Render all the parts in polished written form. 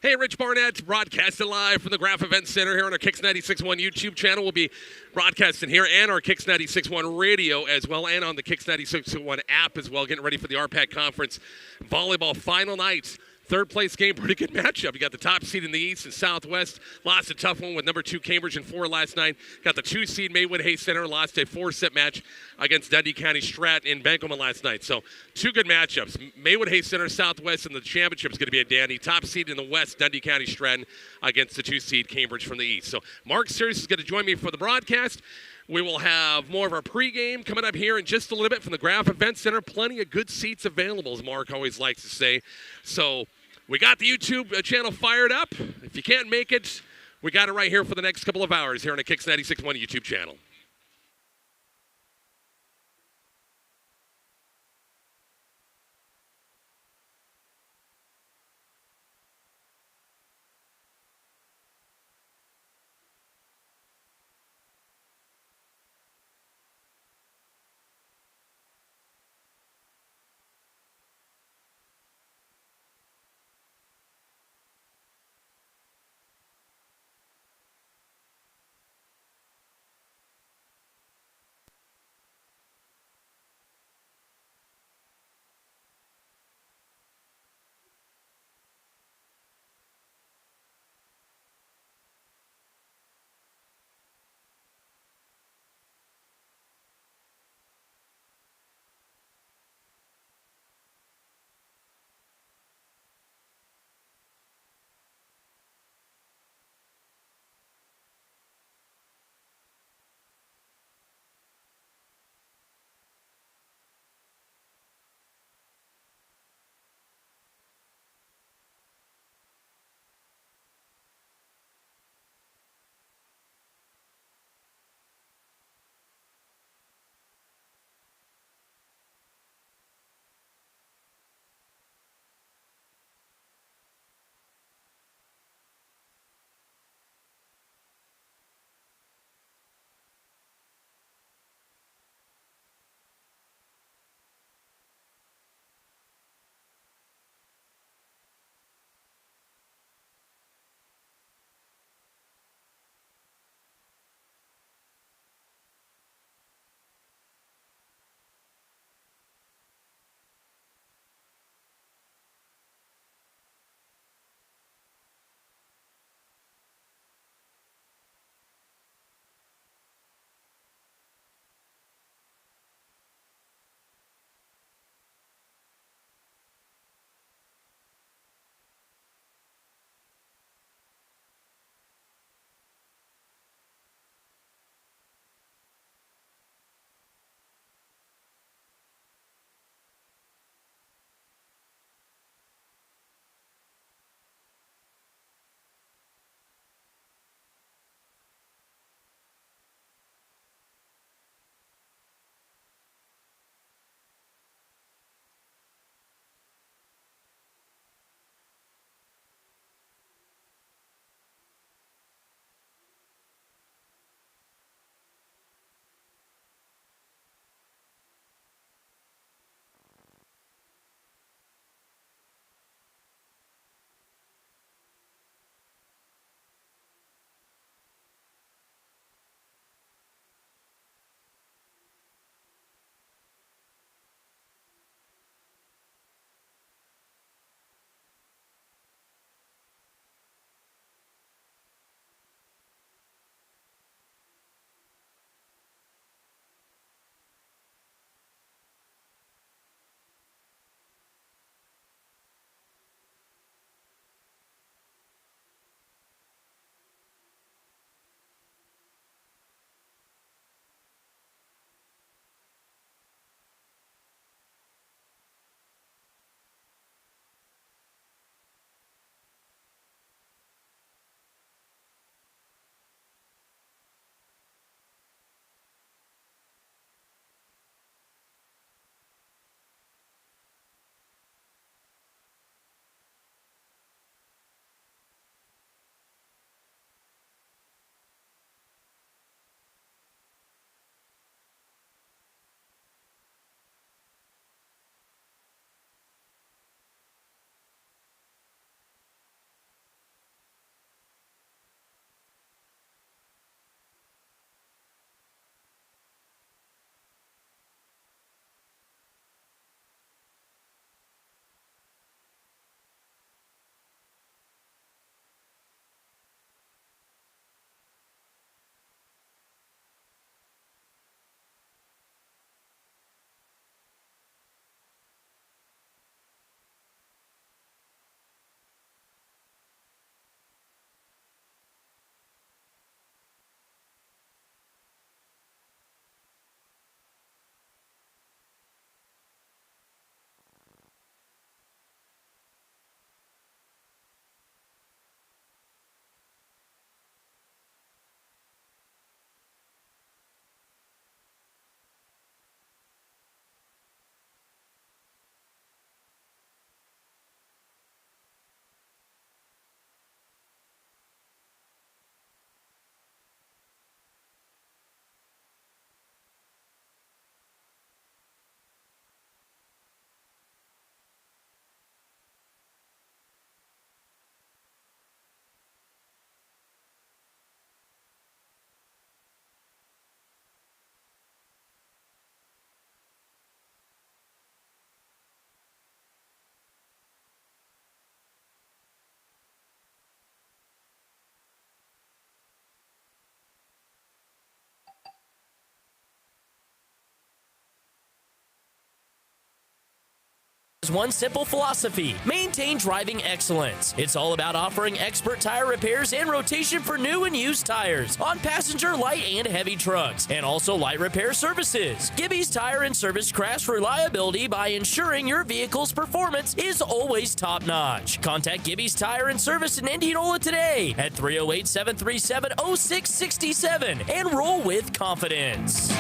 Hey, Rich Barnett, broadcasting live from the Graph Event Center here on our Kicks 96.1 YouTube channel. We'll be broadcasting here and our Kicks 96.1 radio as well, and on the Kicks 96.1 app as well, getting ready for the RPAC Conference volleyball final night. Third place game, pretty good matchup. You got the top seed in the East and Southwest. Lost a tough one with number 2 Cambridge in 4 last night. Got the 2 seed Maywood-Hayes Center. Lost a 4-set match against Dundee County Strat in Benkelman last night. So 2 good matchups. Maywood-Hayes Center, Southwest, and the championship is going to be a dandy. Top seed in the West, Dundee County Stratton against the 2 seed Cambridge from the East. So Mark Sears is going to join me for the broadcast. We will have more of our pregame coming up here in just a little bit from the Graph Event Center. Plenty of good seats available, as Mark always likes to say. So we got the YouTube channel fired up. If you can't make it, we got it right here for the next couple of hours here on the Kicks 96.1 YouTube channel. One simple philosophy: maintain driving excellence. It's all about offering expert tire repairs and rotation for new and used tires on passenger, light, and heavy trucks, and also light repair services. Gibby's Tire and Service crafts reliability by ensuring your vehicle's performance is always top-notch. Contact Gibby's Tire and Service in Indianola today at 308-737-0667 and roll with confidence.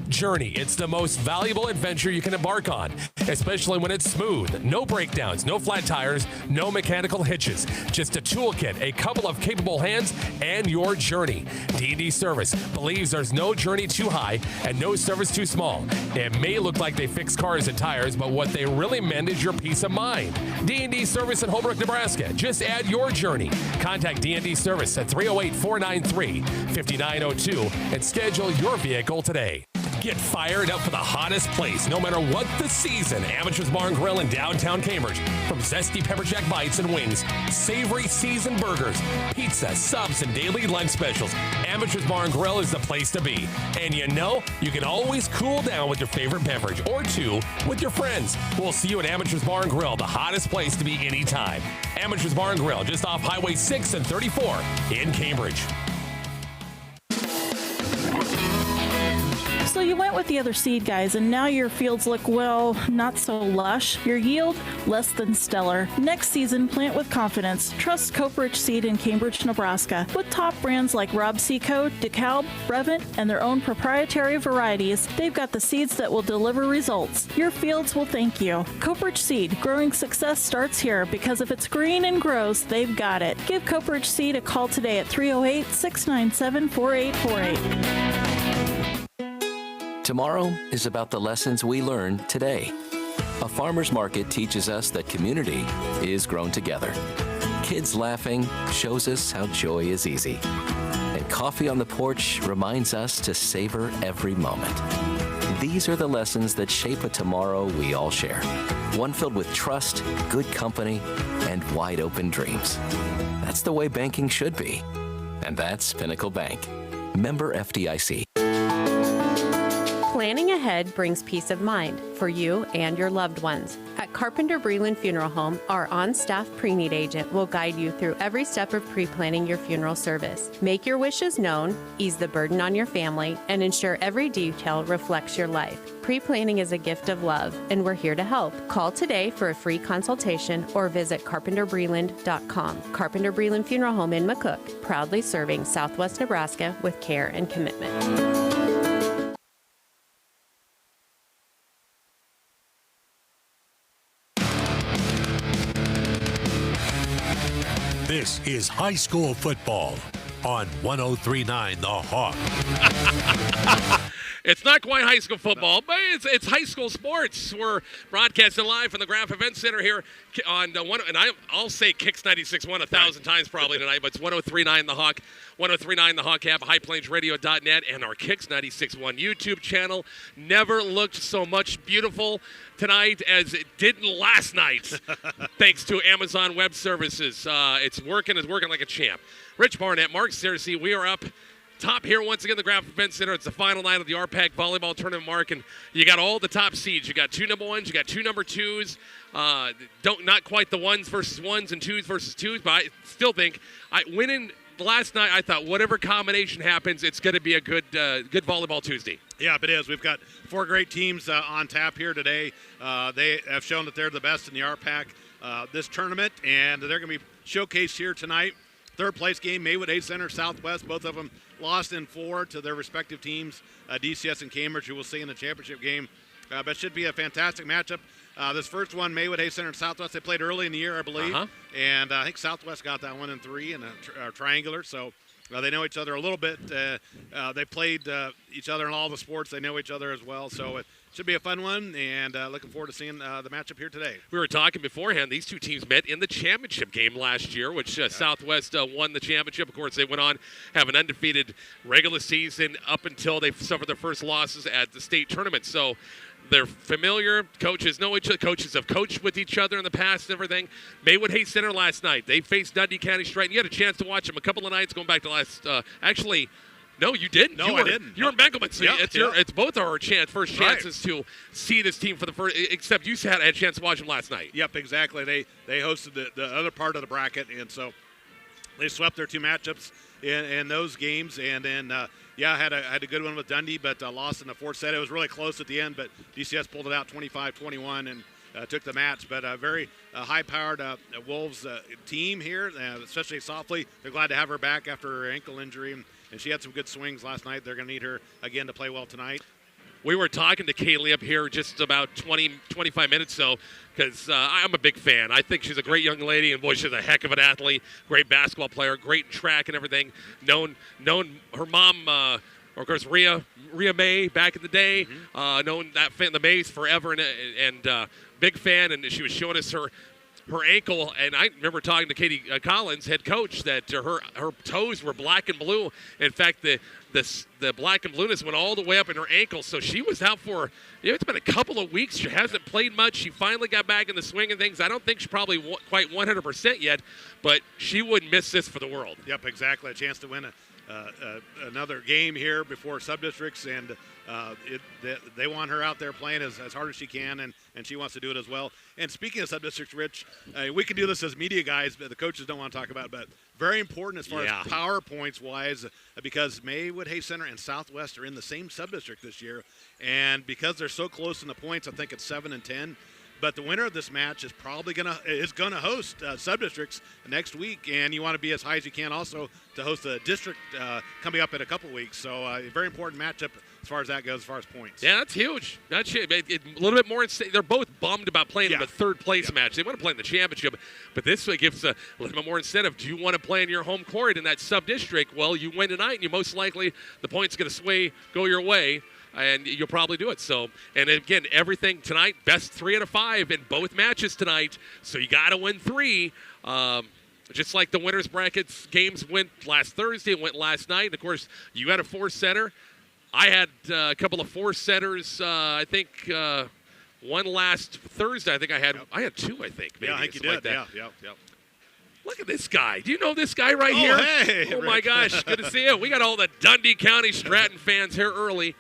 Journey. It's the most valuable adventure you can embark on, especially when it's smooth. No breakdowns, no flat tires, no mechanical hitches. Just a toolkit, a couple of capable hands, and your journey. D&D Service believes there's no journey too high and no service too small. It may look like they fix cars and tires, but what they really meant is your peace of mind. D&D Service in Holbrook, Nebraska. Just add your journey. Contact D&D Service at 308-493-5902 and schedule your vehicle today. Get fired up for the hottest place, no matter what the season. Amateurs Bar and Grill in downtown Cambridge. From zesty pepper jack bites and wings, savory seasoned burgers, pizza, subs, and daily lunch specials. Amateurs Bar and Grill is the place to be. And you know, you can always cool down with your favorite beverage or two with your friends. We'll see you at Amateurs Bar and Grill, the hottest place to be anytime. Amateurs Bar and Grill, just off Highway 6 and 34 in Cambridge. So you went with the other seed guys, and now your fields look, well, not so lush. Your yield, less than stellar. Next season, plant with confidence. Trust Coperich Seed in Cambridge, Nebraska. With top brands like Rob Seco, DeKalb, Brevant, and their own proprietary varieties, they've got the seeds that will deliver results. Your fields will thank you. Coperich Seed, growing success starts here, because if it's green and grows, they've got it. Give Coperich Seed a call today at 308-697-4848. Tomorrow is about the lessons we learn today. A farmer's market teaches us that community is grown together. Kids laughing shows us how joy is easy. And coffee on the porch reminds us to savor every moment. These are the lessons that shape a tomorrow we all share. One filled with trust, good company, and wide open dreams. That's the way banking should be. And that's Pinnacle Bank. Member FDIC. Planning ahead brings peace of mind for you and your loved ones. At Carpenter Breland Funeral Home, our on-staff pre-need agent will guide you through every step of pre-planning your funeral service. Make your wishes known, ease the burden on your family, and ensure every detail reflects your life. Pre-planning is a gift of love, and we're here to help. Call today for a free consultation or visit carpenterbreland.com. Carpenter Breland Funeral Home in McCook, proudly serving Southwest Nebraska with care and commitment. This is high school football on 103.9 The Hawk. It's not quite high school football, but it's high school sports. We're broadcasting live from the Graph Event Center here on one, and I'll say Kicks 96.1 1,000 times probably tonight, but it's 103.9 The Hawk, 103.9 The Hawk app, highplainsradio.net, and our Kicks 96.1 YouTube channel. Never looked so much beautiful tonight as it didn't last night, thanks to Amazon Web Services. It's working like a champ. Rich Barnett, Mark Searcy, we are up top here once again, the Graph Event Center. It's the final night of the RPAC Volleyball Tournament, Mark, and you got all the top seeds. You got two number ones, you got two number twos. Not quite the ones versus ones and twos versus twos, but I still think winning last night, I thought whatever combination happens, it's going to be a good volleyball Tuesday. Yeah, it is. We've got four great teams on tap here today. They have shown that they're the best in the RPAC this tournament, and they're going to be showcased here tonight. Third place game, Maywood-Hayes Center, Southwest. Both of them lost in 4 to their respective teams, DCS and Cambridge, who we'll see in the championship game. But it should be a fantastic matchup. This first one, Maywood-Hayes Center and Southwest, they played early in the year, I believe. And I think Southwest got that 1 and 3 in a triangular. So they know each other a little bit. They played each other in all the sports. They know each other as well. So it should be a fun one, and looking forward to seeing the matchup here today. We were talking beforehand. These two teams met in the championship game last year, which Southwest won the championship. Of course, they went on have an undefeated regular season up until they suffered their first losses at the state tournament. So they're familiar. Coaches know each other. Coaches have coached with each other in the past and everything. Maywood-Hayes Center last night. They faced Dundee County Strike. You had a chance to watch them a couple of nights going back to last No, you didn't. No, I didn't. You were in Benkelman, so Yeah, it's both our first Right. chances to see this team for the first. Except you had a chance to watch them last night. Yep, exactly. They hosted the other part of the bracket, and so they swept their two matchups in those games, and then had a good one with Dundee, but lost in the fourth set. It was really close at the end, but DCS pulled it out 25-21 and took the match. But a very high-powered Wolves team here, especially Softly. They're glad to have her back after her ankle injury, and she had some good swings last night. They're going to need her again to play well tonight. We were talking to Kaylee up here just about 20-25 minutes ago because I'm a big fan. I think she's a great young lady, and boy, she's a heck of an athlete, great basketball player, great track and everything. Known her mom, of course, Rhea May back in the day, known the Mays forever, and big fan. And she was showing us her ankle, and I remember talking to Katie Collins, head coach, that her toes were black and blue. In fact, the black and blueness went all the way up in her ankle, so she was out for, it's been a couple of weeks. She hasn't played much. She finally got back in the swing and things. I don't think she's probably quite 100% yet, but she wouldn't miss this for the world. Yep, exactly. A chance to win another game here before sub-districts, and they want her out there playing as hard as she can, and she wants to do it as well. And speaking of sub-districts, Rich, we can do this as media guys, but the coaches don't want to talk about it, but very important as far as PowerPoints-wise, because Maywood-Hayes Center and Southwest are in the same sub-district this year, and because they're so close in the points, I think it's 7 and 10. But the winner of this match is probably gonna host sub-districts next week, and you want to be as high as you can also to host a district coming up in a couple weeks. So a very important matchup as far as that goes, as far as points. Yeah, that's huge. That's huge. A little bit more. They're both bummed about playing in the third place match. They want to play in the championship, but this gives a little bit more incentive. Do you want to play in your home court in that sub-district? Well, you win tonight, and you most likely the points going to go your way. And you'll probably do it. So, and again, everything tonight, best 3 out of 5 in both matches tonight. So you got to win 3. Just like the winners brackets games went last Thursday, went last night. And of course, you had a 4-setter. I had a couple of 4-setters. I think one last Thursday. I think I had 2. I think maybe. Yeah, I think you did. Like that. Yeah. Look at this guy. Do you know this guy right here? Hey, oh, Rick. my gosh. Good to see you. We got all the Dundee County Stratton fans here early.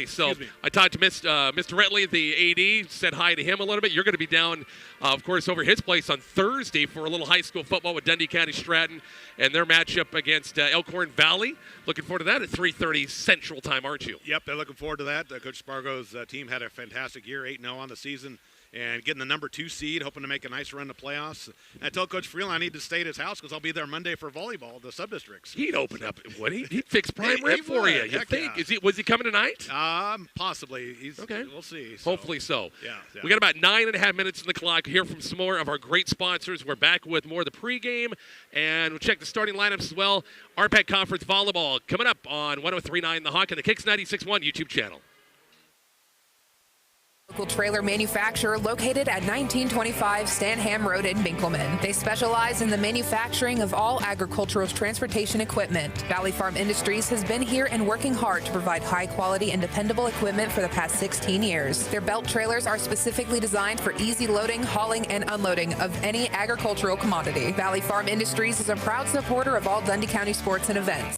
So I talked to Mr. Retley, the AD, said hi to him a little bit. You're going to be down, of course, over his place on Thursday for a little high school football with Dundee County Stratton and their matchup against Elkhorn Valley. Looking forward to that at 3:30 Central Time, aren't you? Yep, they're looking forward to that. Coach Spargo's team had a fantastic year, 8-0 on the season, and getting the number 2 seed, hoping to make a nice run to playoffs. And I told Coach Freeland I need to stay at his house because I'll be there Monday for volleyball, the sub-districts. He'd open up, would he? He'd fix prime rib for you. You think? Yeah. Was he coming tonight? Possibly. Okay. We'll see. So. Hopefully so. Yeah. We got about 9.5 minutes in the clock. Hear from some more of our great sponsors. We're back with more of the pregame, and we'll check the starting lineups as well. RPAC Conference Volleyball coming up on 103.9 The Hawk and the Kicks 96.1 YouTube channel. Local trailer manufacturer located at 1925 Stanham Road in Binkelman. They specialize in the manufacturing of all agricultural transportation equipment. Valley Farm Industries has been here and working hard to provide high quality and dependable equipment for the past 16 years. Their belt trailers are specifically designed for easy loading, hauling, and unloading of any agricultural commodity. Valley Farm Industries is a proud supporter of all Dundee County sports and events.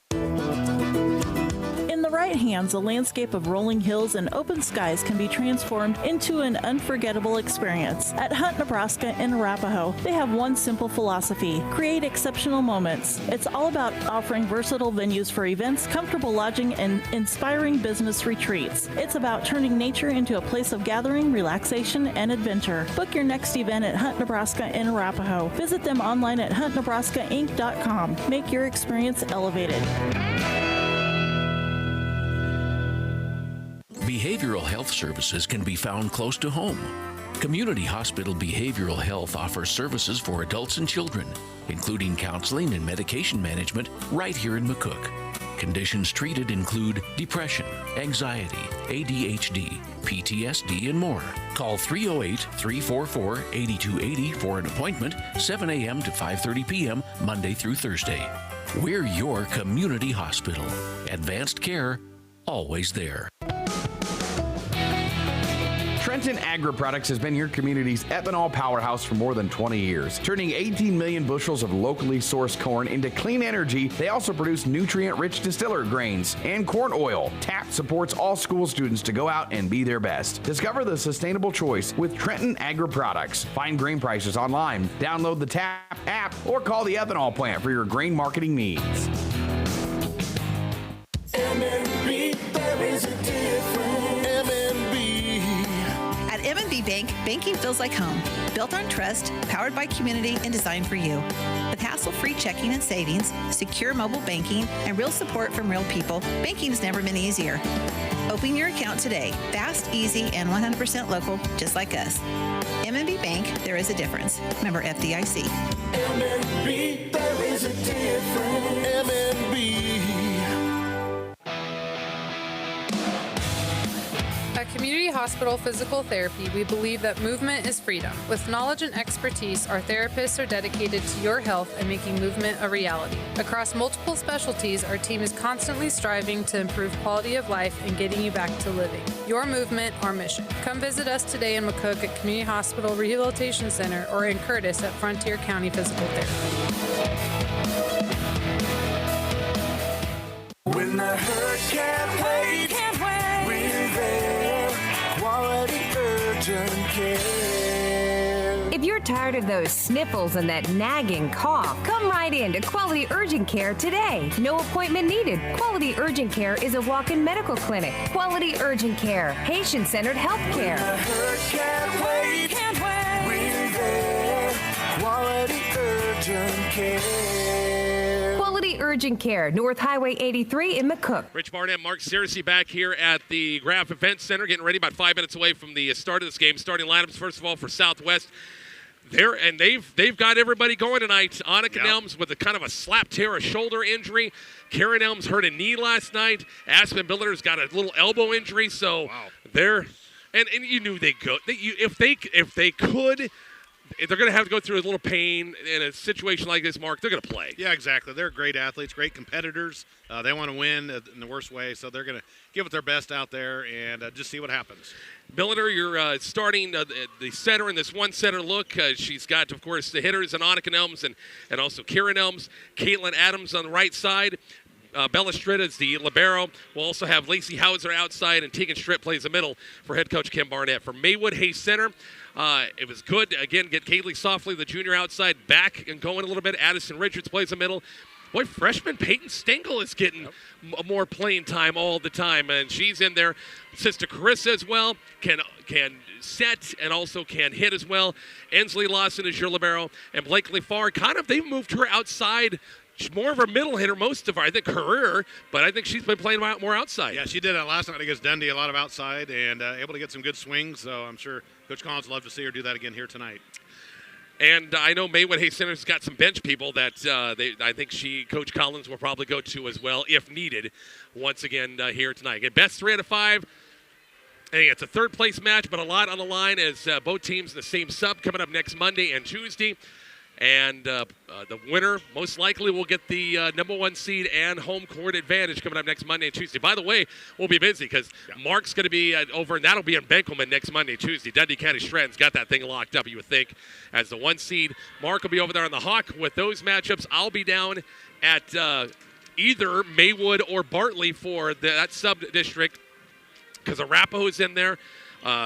In the right hands, a landscape of rolling hills and open skies can be transformed into an unforgettable experience. At Hunt, Nebraska in Arapahoe, they have one simple philosophy: create exceptional moments. It's all about offering versatile venues for events, comfortable lodging, and inspiring business retreats. It's about turning nature into a place of gathering, relaxation, and adventure. Book your next event at Hunt, Nebraska in Arapahoe. Visit them online at huntnebraskainc.com. Make your experience elevated. Behavioral health services can be found close to home. Community Hospital Behavioral Health offers services for adults and children, including counseling and medication management right here in McCook. Conditions treated include depression, anxiety, ADHD, PTSD, and more. Call 308-344-8280 for an appointment, 7 a.m. to 5:30 p.m., Monday through Thursday. We're your community hospital. Advanced care, always there. Trenton Agri-Products has been your community's ethanol powerhouse for more than 20 years. Turning 18 million bushels of locally sourced corn into clean energy, they also produce nutrient-rich distiller grains and corn oil. TAP supports all school students to go out and be their best. Discover the sustainable choice with Trenton Agri-Products. Find grain prices online, download the TAP app, or call the ethanol plant for your grain marketing needs. MNB, there is a difference. MNB. At M&B Bank, banking feels like home. Built on trust, powered by community, and designed for you. With hassle-free checking and savings, secure mobile banking, and real support from real people, banking's never been easier. Open your account today. Fast, easy, and 100% local, just like us. M&B Bank, there is a difference. Member FDIC. MNB, there is a difference. MNB. At Community Hospital Physical Therapy, we believe that movement is freedom. With knowledge and expertise, our therapists are dedicated to your health and making movement a reality. Across multiple specialties, our team is constantly striving to improve quality of life and getting you back to living. Your movement, our mission. Come visit us today in McCook at Community Hospital Rehabilitation Center or in Curtis at Frontier County Physical Therapy. When the hurt can't wait, we're there. Quality urgent care. If you're tired of those sniffles and that nagging cough, come right in to Quality Urgent Care today. No appointment needed. Quality Urgent Care is a walk-in medical clinic. Quality Urgent Care, patient-centered health care. When the hurt can't wait, we're there. Quality urgent care. Quality Urgent Care, North Highway 83 in McCook. Rich Barnett, Mark Searcy back here at the Graf Event Center, getting ready about 5 minutes away from the start of this game. Starting lineups, first of all, for Southwest. They've got everybody going tonight. Annika Nelms with a kind of a slap tear, a shoulder injury. Karen Elms hurt a knee last night. Aspen Biller's got a little elbow injury. So they're and you knew they could. If they could. They're going to have to go through a little pain in a situation like this, Mark. They're going to play. Yeah, exactly. They're great athletes, great competitors. They want to win in the worst way, so they're going to give it their best out there and just see what happens. Billiter, you're starting the center in this one-center look. She's got, of course, the hitters and Annika Elms and also Kieran Elms. Caitlin Adams on the right side. Bella Stritt is the libero. We'll also have Lacey Hauser outside, and Tegan Stritt plays the middle for head coach Kim Barnett. For Maywood-Hayes Center, it was good. Again, get Kaylee Softly, the junior outside, back and going a little bit. Addison Richards plays the middle. Boy, freshman Peyton Stengel is getting more playing time all the time, and she's in there. Sister Carissa as well can set and also can hit as well. Ensley Lawson is your libero, and Blakely Farr, they've moved her outside. She's more of a middle hitter most of her, I think, career, but I think she's been playing more outside. Yeah, she did that last night against Dundee, a lot of outside, and able to get some good swings, so I'm sure Coach Collins would love to see her do that again here tonight. And I know Maywood-Hayes Center's got some bench people that I think Coach Collins will probably go to as well, if needed, once again here tonight. Again, best 3 out of 5. And it's a third-place match, but a lot on the line as both teams in the same sub coming up next Monday and Tuesday. And the winner most likely will get the number 1 seed and home court advantage coming up next Monday and Tuesday. By the way, we'll be busy because Mark's going to be over, and that'll be in Benkelman next Monday, Tuesday. Dundee County Shred's got that thing locked up, you would think, as the 1 seed. Mark will be over there on the Hawk with those matchups. I'll be down at either Maywood or Bartley for that sub-district because Arapahoe's in there.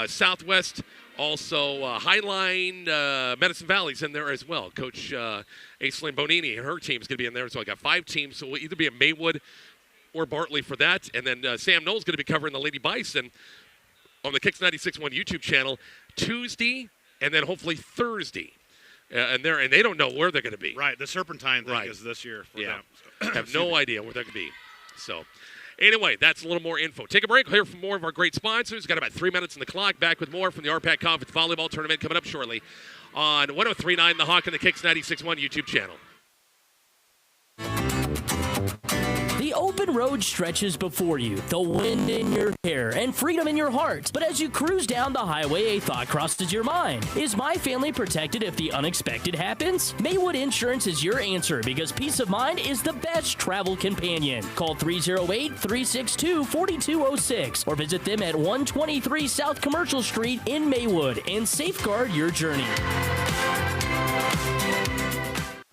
Southwest. Also, Highline, Medicine Valley's in there as well. Coach Aislinn Bonini and her team's going to be in there. So I got 5 teams. So we'll either be at Maywood or Bartley for that. And then Sam Knoll's going to be covering the Lady Bison on the Kicks 96.1 YouTube channel Tuesday and then hopefully Thursday. And they don't know where they're going to be. Right. The Serpentine thing is this year for them. So. Have no idea where they're going to be. So. Anyway, that's a little more info. Take a break. We'll hear from more of our great sponsors. Got about 3 minutes on the clock. Back with more from the RPAC Conference Volleyball Tournament coming up shortly on 103.9 The Hawk and the Kicks 96.1 YouTube channel. The The open road stretches before you, the wind in your hair, and freedom in your heart. But as you cruise down the highway, a thought crosses your mind. Is my family protected if the unexpected happens? Maywood Insurance is your answer because peace of mind is the best travel companion. Call 308-362-4206 or visit them at 123 South Commercial Street in Maywood and safeguard your journey.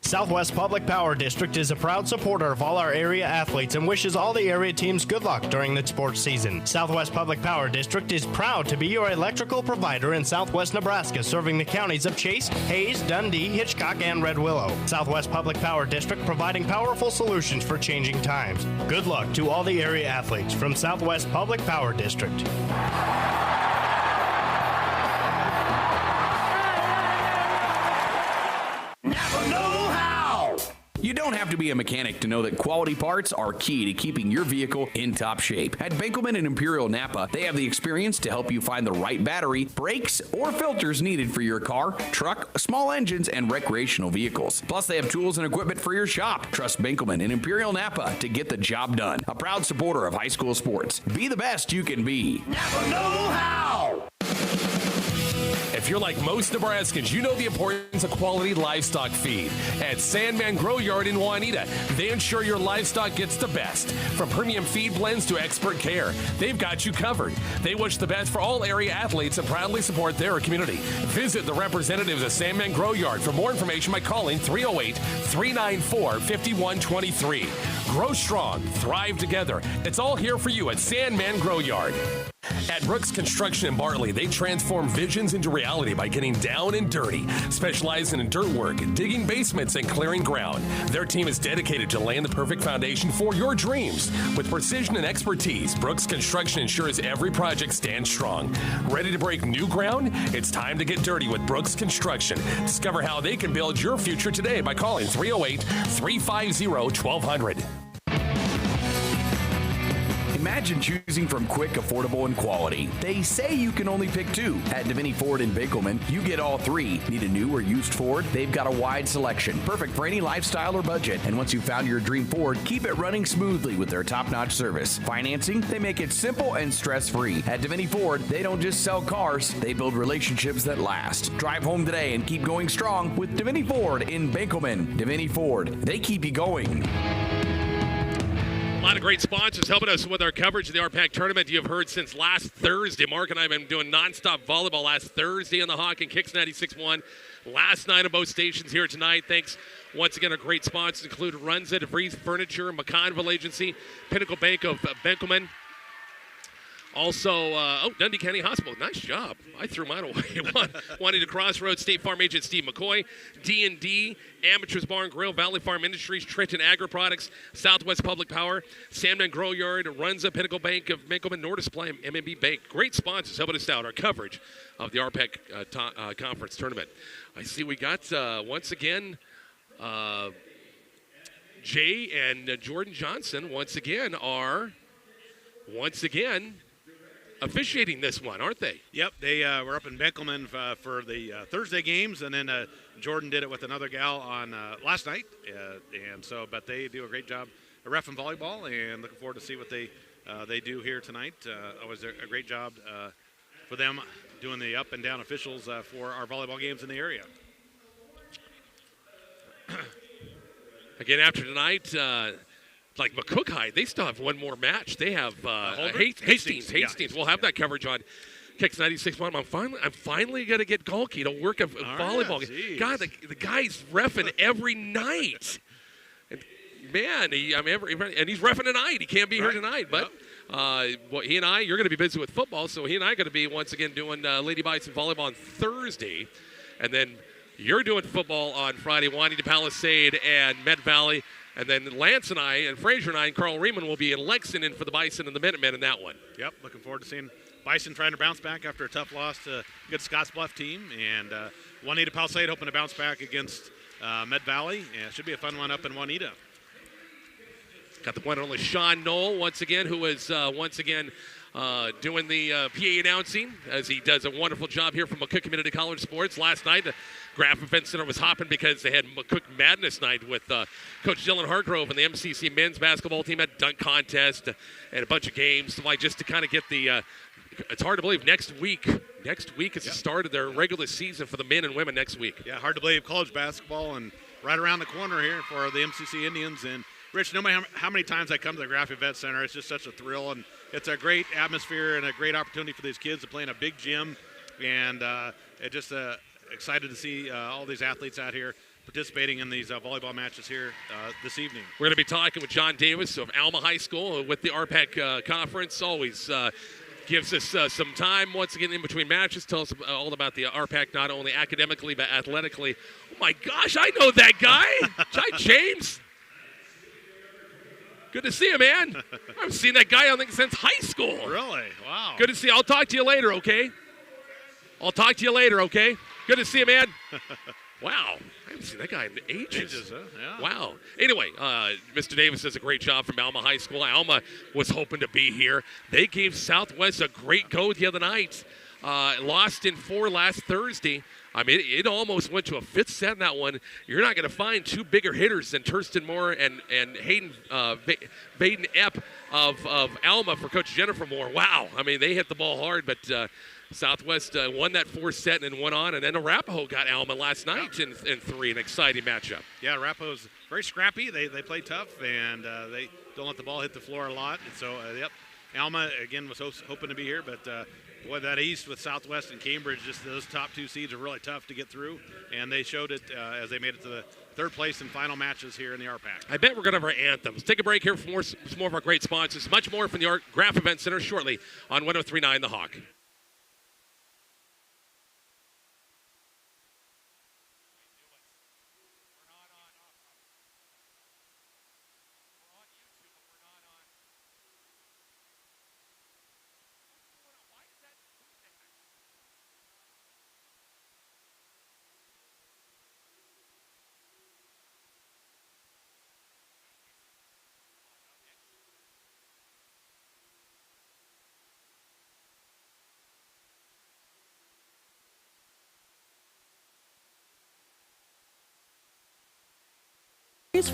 Southwest Public Power District is a proud supporter of all our area athletes and wishes all the area teams good luck during the sports season. Southwest Public Power District is proud to be your electrical provider in Southwest Nebraska, serving the counties of Chase, Hayes, Dundee, Hitchcock, and Red Willow. Southwest Public Power District providing powerful solutions for changing times. Good luck to all the area athletes from Southwest Public Power District. You don't have to be a mechanic to know that quality parts are key to keeping your vehicle in top shape. At Benkelman and Imperial Napa, they have the experience to help you find the right battery, brakes, or filters needed for your car, truck, small engines, and recreational vehicles. Plus, they have tools and equipment for your shop. Trust Benkelman and Imperial Napa to get the job done. A proud supporter of high school sports. Be the best you can be. Napa know-how. If you're like most Nebraskans, you know the importance of quality livestock feed. At Sandman Grow Yard in Juanita, they ensure your livestock gets the best. From premium feed blends to expert care, they've got you covered. They wish the best for all area athletes and proudly support their community. Visit the representatives of Sandman Grow Yard for more information by calling 308-394-5123. Grow strong, thrive together. It's all here for you at Sandman Grow Yard. At Brooks Construction in Bartley, they transform visions into reality by getting down and dirty, specializing in dirt work, digging basements, and clearing ground. Their team is dedicated to laying the perfect foundation for your dreams. With precision and expertise, Brooks Construction ensures every project stands strong. Ready to break new ground? It's time to get dirty with Brooks Construction. Discover how they can build your future today by calling 308-350-1200. Imagine choosing from quick, affordable, and quality. They say you can only pick two. At Deviney Ford in Benkelman, you get all three. Need a new or used Ford? They've got a wide selection, perfect for any lifestyle or budget. And once you've found your dream Ford, keep it running smoothly with their top-notch service. Financing, they make it simple and stress-free. At Deviney Ford, they don't just sell cars, they build relationships that last. Drive home today and keep going strong with Deviney Ford in Benkelman. Deviney Ford, they keep you going. A lot of great sponsors helping us with our coverage of the RPAC tournament. You have heard since last Thursday. Mark and I have been doing nonstop volleyball last Thursday on the Hawk and Kicks 96.1. Last night on both stations here tonight. Thanks once again. Our great sponsors include Runza, DeVries Furniture, McConville Agency, Pinnacle Bank of Benkelman. Also, Dundee County Hospital. Nice job. I threw mine away. Wanting to Crossroads, State Farm Agent Steve McCoy, D&D, Amateurs Bar and Grill, Valley Farm Industries, Trenton Agri Products, Southwest Public Power, Sandman Grow Yard, Runza, Pinnacle Bank of Benkelman, Nordisplay, MMB Bank. Great sponsors helping us out. Our coverage of the RPAC Conference Tournament. I see we got, once again, Jay and Jordan Johnson once again officiating this one, aren't they? Yep, they were up in Benkelman for the Thursday games, and then Jordan did it with another gal on last night, but they do a great job reffing volleyball, and looking forward to see what they do here tonight. Always a great job for them doing the up and down officials for our volleyball games in the area. Again, after tonight, like McCook-High, they still have one more match. They have Hastings. Yeah. We'll have that coverage on Kicks 96.1. I'm finally going to get Galkey to work a volleyball game. God, the guy's reffing every night. And man, he's reffing tonight. He can't be here tonight, but he and I, you're going to be busy with football, so he and I are going to be once again doing Lady Bison volleyball on Thursday, and then you're doing football on Friday, Juanita Palisade and Med Valley. And then Lance and I, and Fraser and I, and Carl Riemann will be in Lexington for the Bison and the Minutemen in that one. Yep, looking forward to seeing Bison trying to bounce back after a tough loss to a good Scottsbluff team. And Juanita Palisade hoping to bounce back against Med Valley. And it should be a fun one up in Juanita. Got the one and only Sean Knoll once again, who is once again doing the PA announcing, as he does a wonderful job here from McCook Community College Sports. Last night, the Graph Event Center was hopping because they had McCook Madness Night with Coach Dylan Hargrove and the MCC men's basketball team at dunk contest and a bunch of games, just to kind of get the it's hard to believe next week is the start of their regular season for the men and women next week. Yeah, hard to believe college basketball and right around the corner here for the MCC Indians. And Rich, no matter how many times I come to the Graph Event Center, it's just such a thrill, and it's a great atmosphere and a great opportunity for these kids to play in a big gym, and it just excited to see all these athletes out here participating in these volleyball matches here this evening. We're going to be talking with John Davis of Alma High School with the RPAC conference. Always gives us some time once again in between matches. Tell us all about the RPAC, not only academically but athletically. Oh my gosh, I know that guy. Hi, James. Good to see you, man. I haven't seen that guy, I don't think, since high school. Really? Wow. Good to see you. I'll talk to you later, okay? Good to see you, man. Wow. I haven't seen that guy in ages. Yeah. Wow. Anyway, Mr. Davis does a great job from Alma High School. Alma was hoping to be here. They gave Southwest a great go the other night. Lost in 4 last Thursday. I mean, it almost went to a 5th set in that one. You're not going to find two bigger hitters than Thurston Moore and Hayden Vaden Epp of Alma for Coach Jennifer Moore. Wow. I mean, they hit the ball hard, but Southwest won that 4th set and then went on. And then Arapahoe got Alma last night in 3, an exciting matchup. Yeah, Arapahoe's very scrappy. They play tough, and they don't let the ball hit the floor a lot. And so, Alma, again, was hoping to be here, but boy, that East with Southwest and Cambridge, just those top 2 seeds are really tough to get through, and they showed it as they made it to the 3rd place and final matches here in the RPAC. I bet we're going to have our anthems. Take a break here for some more of our great sponsors. Much more from the Graph Event Center shortly on 103.9 The Hawk.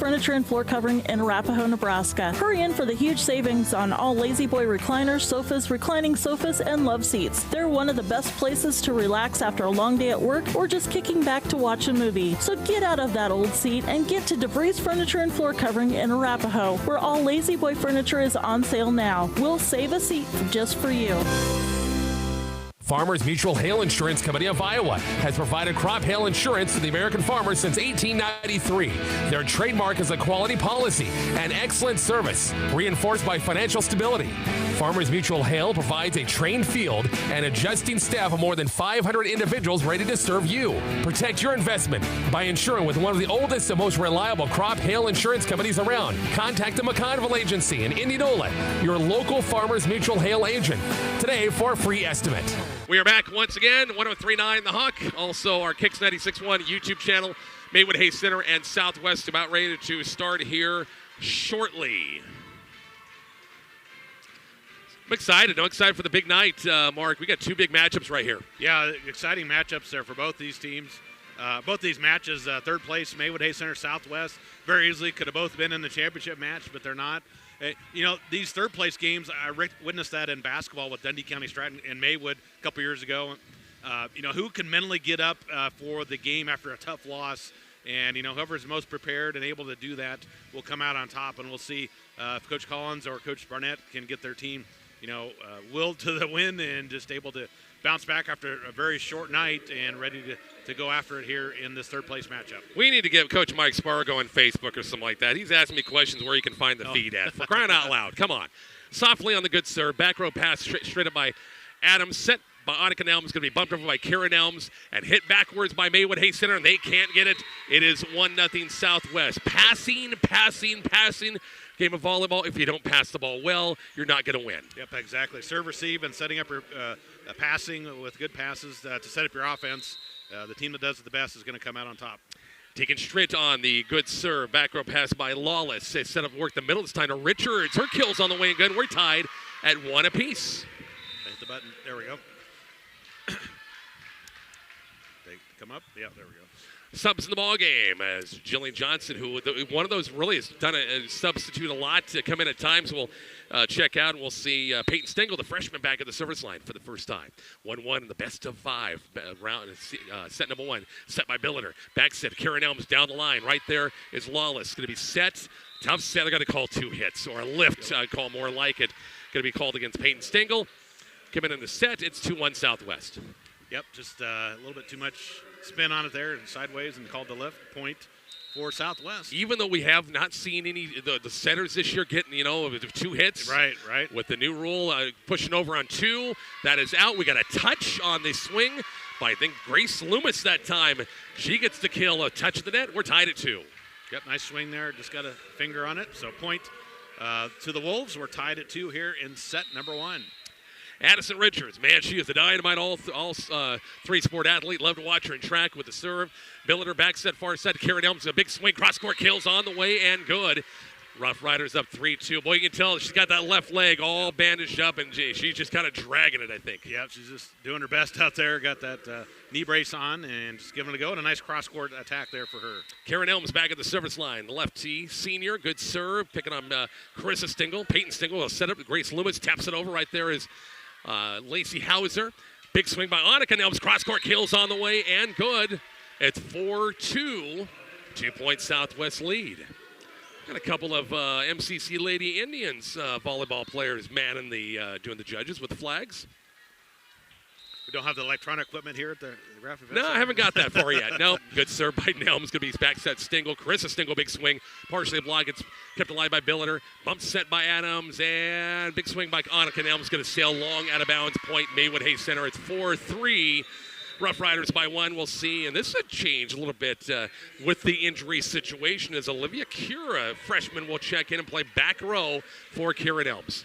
Furniture and floor covering in Arapahoe, Nebraska. Hurry in for the huge savings on all Lazy Boy recliners, sofas, reclining sofas, and love seats. They're one of the best places to relax after a long day at work or just kicking back to watch a movie. So get out of that old seat and get to DeVries Furniture and Floor Covering in Arapahoe, where all Lazy Boy furniture is on sale now. We'll save a seat just for you. Farmers Mutual Hail Insurance Company of Iowa has provided crop hail insurance to the American farmers since 1893. Their trademark is a quality policy and excellent service, reinforced by financial stability. Farmers Mutual Hail provides a trained field and adjusting staff of more than 500 individuals ready to serve you. Protect your investment by insuring with one of the oldest and most reliable crop hail insurance companies around. Contact the McConnville Agency in Indianola, your local Farmers Mutual Hail agent, today for a free estimate. We are back once again, 103.9 The Hawk. Also, our Kicks 96.1 YouTube channel, Maywood-Hayes Center and Southwest about ready to start here shortly. I'm excited. I'm excited for the big night, Mark. We got 2 big matchups right here. Yeah, exciting matchups there for both these teams. Both these matches, 3rd place, Maywood-Hayes Center, Southwest, very easily could have both been in the championship match, but they're not. These 3rd place games, I witnessed that in basketball with Dundee County Stratton and Maywood a couple years ago. Who can mentally get up for the game after a tough loss? And, whoever's most prepared and able to do that will come out on top. And we'll see if Coach Collins or Coach Barnett can get their team, willed to the win and just able to bounce back after a very short night and ready to go after it here in this 3rd place matchup. We need to get Coach Mike Spargo on Facebook or something like that. He's asking me questions where he can find the feed at. For crying out loud, come on. Softly on the good serve. Back row pass straight up by Adams. Set by Annika Elms. Going to be bumped over by Karen Elms and hit backwards by Maywood-Hayes Center, and they can't get it. It is 1-0 Southwest. Passing. Game of volleyball, if you don't pass the ball well, you're not going to win. Yep, exactly. Serve, receive, and setting up your passing with good passes to set up your offense. The team that does it the best is going to come out on top. Taken straight on the good serve. Back row pass by Lawless. They set up work the middle. It's time to Richards. Her kill's on the way and good. We're tied at 1 apiece. the button. There we go. They come up. Yeah, there we go. Subs in the ball game as Jillian Johnson, who one of those really has done a substitute a lot to come in at times. We'll check out and we'll see Peyton Stengel, the freshman, back at the service line for the first time. 1-1 in the best of 5 round. Set number 1, set by Billiter. Back set, Karen Elms down the line. Right there is Lawless. Going to be set. Tough set. They're going to call 2 hits or a lift. I'd call more like it. Going to be called against Peyton Stengel. Coming in the set, it's 2-1 Southwest. Yep, just a little bit too much spin on it there and sideways and called the lift point for Southwest. Even though we have not seen any the setters this year getting 2 hits. Right. With the new rule pushing over on 2, that is out. We got a touch on the swing by I think Grace Loomis that time. She gets the kill, a touch of the net. We're tied at 2. Yep, nice swing there. Just got a finger on it. So point to the Wolves. We're tied at 2 here in set number 1. Addison Richards, man, she is a dynamite all three-sport athlete. Love to watch her in track with the serve. Billiter back set, far set. Karen Elms, a big swing. Cross-court kills on the way and good. Rough Riders up 3-2. Boy, you can tell she's got that left leg all bandaged up, and she's just kind of dragging it, I think. Yep, she's just doing her best out there. Got that knee brace on and just giving it a go. And a nice cross-court attack there for her. Karen Elms back at the service line. The left tee, senior, good serve. Picking on Carissa Stengel. Peyton Stengel will set up. Grace Loomis taps it over. Right there is Lacey Hauser. Big swing by Annika Nelms. Cross-court kills on the way and good. It's 4-2. 2-point Southwest lead. Got a couple of MCC Lady Indians volleyball players manning doing the judges with the flags. We don't have the electronic equipment here at the graphic. No, I haven't got that far yet. No, good serve by Nelms. Going to be back set Stengel. Carissa Stengel, big swing. Partially blocked. It's kept alive by Billiter. Bump set by Adams. And big swing by Annika Nelms. Going to sail long out of bounds. Point Maywood-Hayes Center. It's 4-3. Rough Riders by 1. We'll see. And this should change a little bit with the injury situation as Olivia Cura, freshman, will check in and play back row for Karen Elms.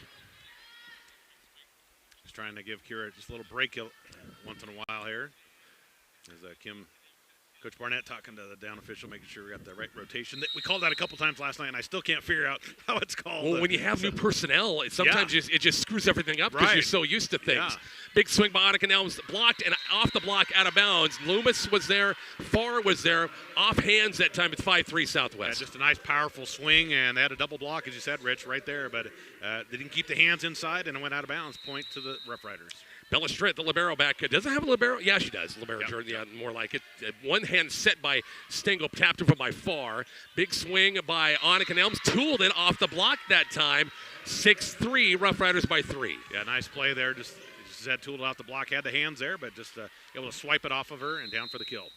Just trying to give Kira just a little break once in a while here. As Coach Barnett talking to the down official, making sure we got the right rotation. We called that a couple times last night, and I still can't figure out how it's called. Well, when you have new personnel, sometimes it just screws everything up because you're so used to things. Yeah. Big swing by Annika Nelms, blocked and off the block, out of bounds. Loomis was there, Farr was there, off hands that time. It's 5-3 Southwest. Yeah, just a nice, powerful swing, and they had a double block, as you said, Rich, right there. But they didn't keep the hands inside, and it went out of bounds. Point to the Rough Riders. Bella Stritt, the libero back. Does it have a libero? Yeah, she does. Libero jersey, more like it. One hand set by Stengel, tapped over by Farr. Big swing by Annika Nelms. Tooled it off the block that time. 6-3, Rough Riders by 3. Yeah, nice play there. Just had tooled off the block. Had the hands there, but just able to swipe it off of her and down for the kill.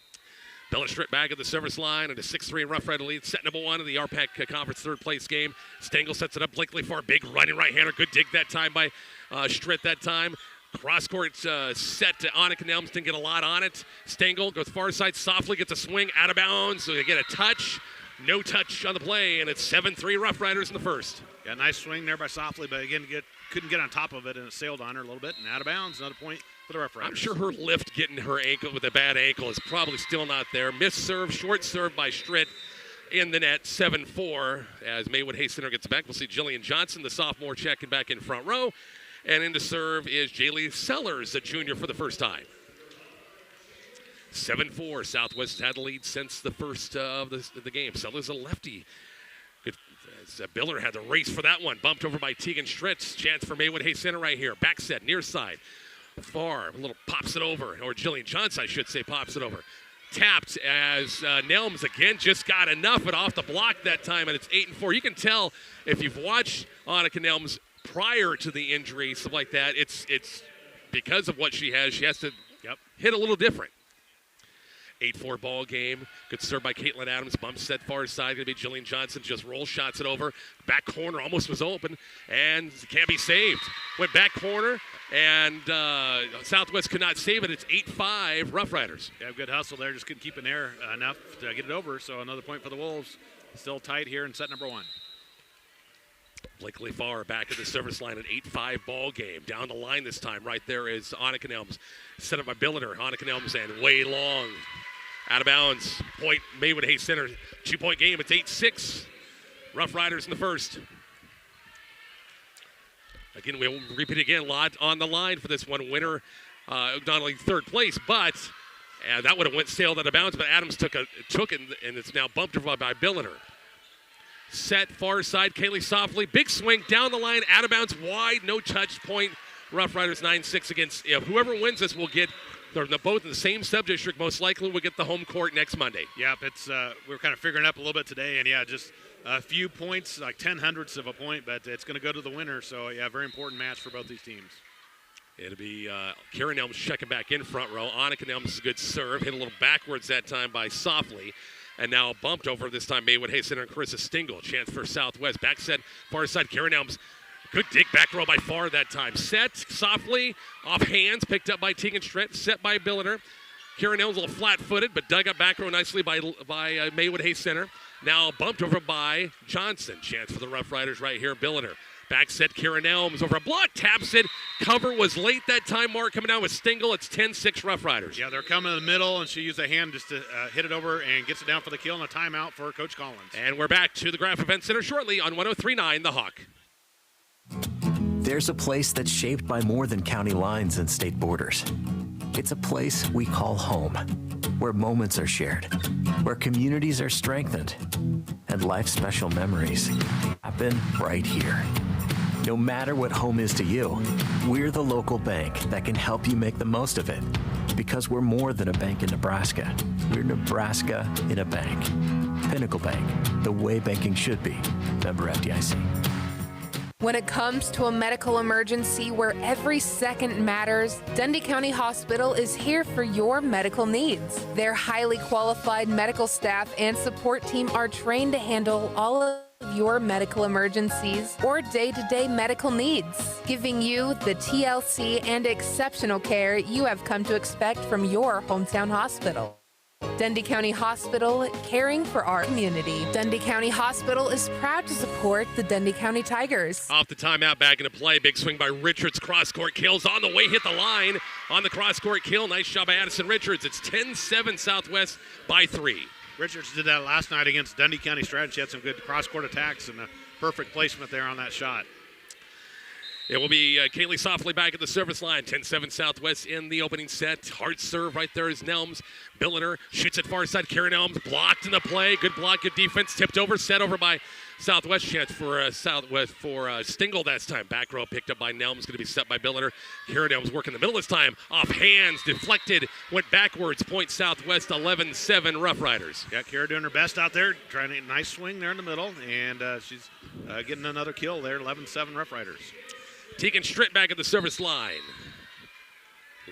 Bella Stritt back at the service line and a 6-3 Rough Rider lead. Set number 1 of the RPAC Conference third place game. Stengel sets it up. Blakely Farr, big running right-hander. Good dig that time by Stritt that time. Cross-court set to Annika Nelms. Didn't get a lot on it. Stengel goes far side, softly gets a swing out of bounds. So they get a touch. No touch on the play, and it's 7-3 Rough Riders in the first. Yeah, nice swing there by Softly, but again, couldn't get on top of it, and it sailed on her a little bit, and out of bounds. Another point for the Rough Riders. I'm sure her lift getting her ankle with a bad ankle is probably still not there. Missed serve, short serve by Stritt in the net, 7-4. As Maywood-Hayes Center gets back, we'll see Jillian Johnson, the sophomore, checking back in front row. And into serve is Jaylee Sellers, a junior, for the first time. 7-4. Southwest had the lead since the first of the game. Sellers a lefty. Biller had the race for that one. Bumped over by Tegan Stritt. Chance for Maywood-Hayes Center right here. Back set, near side. Farr, a little pops it over. Or Jillian Johnson, I should say, pops it over. Tapped as Nelms again just got enough it off the block that time, and it's 8-4. You can tell if you've watched Annika Nelms prior to the injury, stuff like that, it's because of what she has to hit a little different. 8-4 ball game. Good serve by Caitlin Adams. Bump set far side. Going to be Jillian Johnson. Just roll shots it over. Back corner almost was open and can't be saved. Went back corner and Southwest could not save it. It's 8-5 Rough Riders. Yeah, good hustle there. Just couldn't keep in there enough to get it over. So another point for the Wolves. Still tight here in set number 1. Blakely Farr back at the service line, an 8-5 ball game. Down the line this time. Right there is Annika Nelms. Set up by Billiter. Annika Nelms and way long. Out of bounds. Point Maywood-Hayes Center. 2-point game. It's 8-6. Rough Riders in the first. Again, we'll repeat again, a lot on the line for this one. Winner, not only third place, but that would have went sailed out of bounds, but Adams took it, and it's now bumped over by Billiner. Set, far side, Kaylee softly. Big swing, down the line, out of bounds, wide, no touch point. Rough Riders 9-6 against, whoever wins this will get, they're both in the same sub-district, most likely will get the home court next Monday. Yep, it's we're kind of figuring it up a little bit today, and just a few points, like 0.10 of a point, but it's going to go to the winner, so very important match for both these teams. It'll be Karen Elms checking back in front row. Annika Elms, a good serve, hit a little backwards that time by Softly. And now bumped over this time, Maywood-Hayes Center and Carissa Stingle. Chance for Southwest. Back set, far side, Karen Elms. Good dig back row by Far that time. Set, softly, off hands, picked up by Tegan Stritt, set by Billiner. Karen Elms a little flat-footed, but dug up back row nicely by Maywood-Hayes Center. Now bumped over by Johnson. Chance for the Rough Riders right here, Billiner. Back set, Karen Elms over a block, taps it. Cover was late that time. Mark coming down with Stingle. It's 10-6 Rough Riders. Yeah, they're coming in the middle, and she used a hand just to hit it over and gets it down for the kill and a timeout for Coach Collins. And we're back to the Graph Event Center shortly on 103.9 The Hawk. There's a place that's shaped by more than county lines and state borders. It's a place we call home, where moments are shared, where communities are strengthened, and life's special memories happen right here. No matter what home is to you, we're the local bank that can help you make the most of it. Because we're more than a bank in Nebraska. We're Nebraska in a bank. Pinnacle Bank, the way banking should be. Member FDIC. When it comes to a medical emergency where every second matters, Dundee County Hospital is here for your medical needs. Their highly qualified medical staff and support team are trained to handle all of your medical emergencies or day-to-day medical needs, giving you the TLC and exceptional care you have come to expect from your hometown hospital. Dundee County Hospital, caring for our community. Dundee County Hospital is proud to support the Dundee County Tigers. Off the timeout, back into play. Big swing by Richards. Cross-court kills on the way, hit the line on the cross-court kill. Nice job by Addison Richards. It's 10-7 Southwest by 3. Richards did that last night against Dundee County Stratton. She had some good cross-court attacks and a perfect placement there on that shot. It will be Kaylee Softly back at the service line. 10-7 Southwest in the opening set. Hard serve right there is Nelms. Billiner shoots it far side. Karen Elms blocked in the play. Good block, good defense. Tipped over, set over by Southwest. Chance for Southwest for Stingle that's time. Back row picked up by Nelms. Going to be set by Billiner. Karen Elms working the middle this time. Off hands, deflected, went backwards. Point Southwest 11-7 Rough Riders. Yeah, Kara doing her best out there. Trying to get a nice swing there in the middle. And she's getting another kill there. 11-7 Rough Riders. Tegan Stritt back at the service line.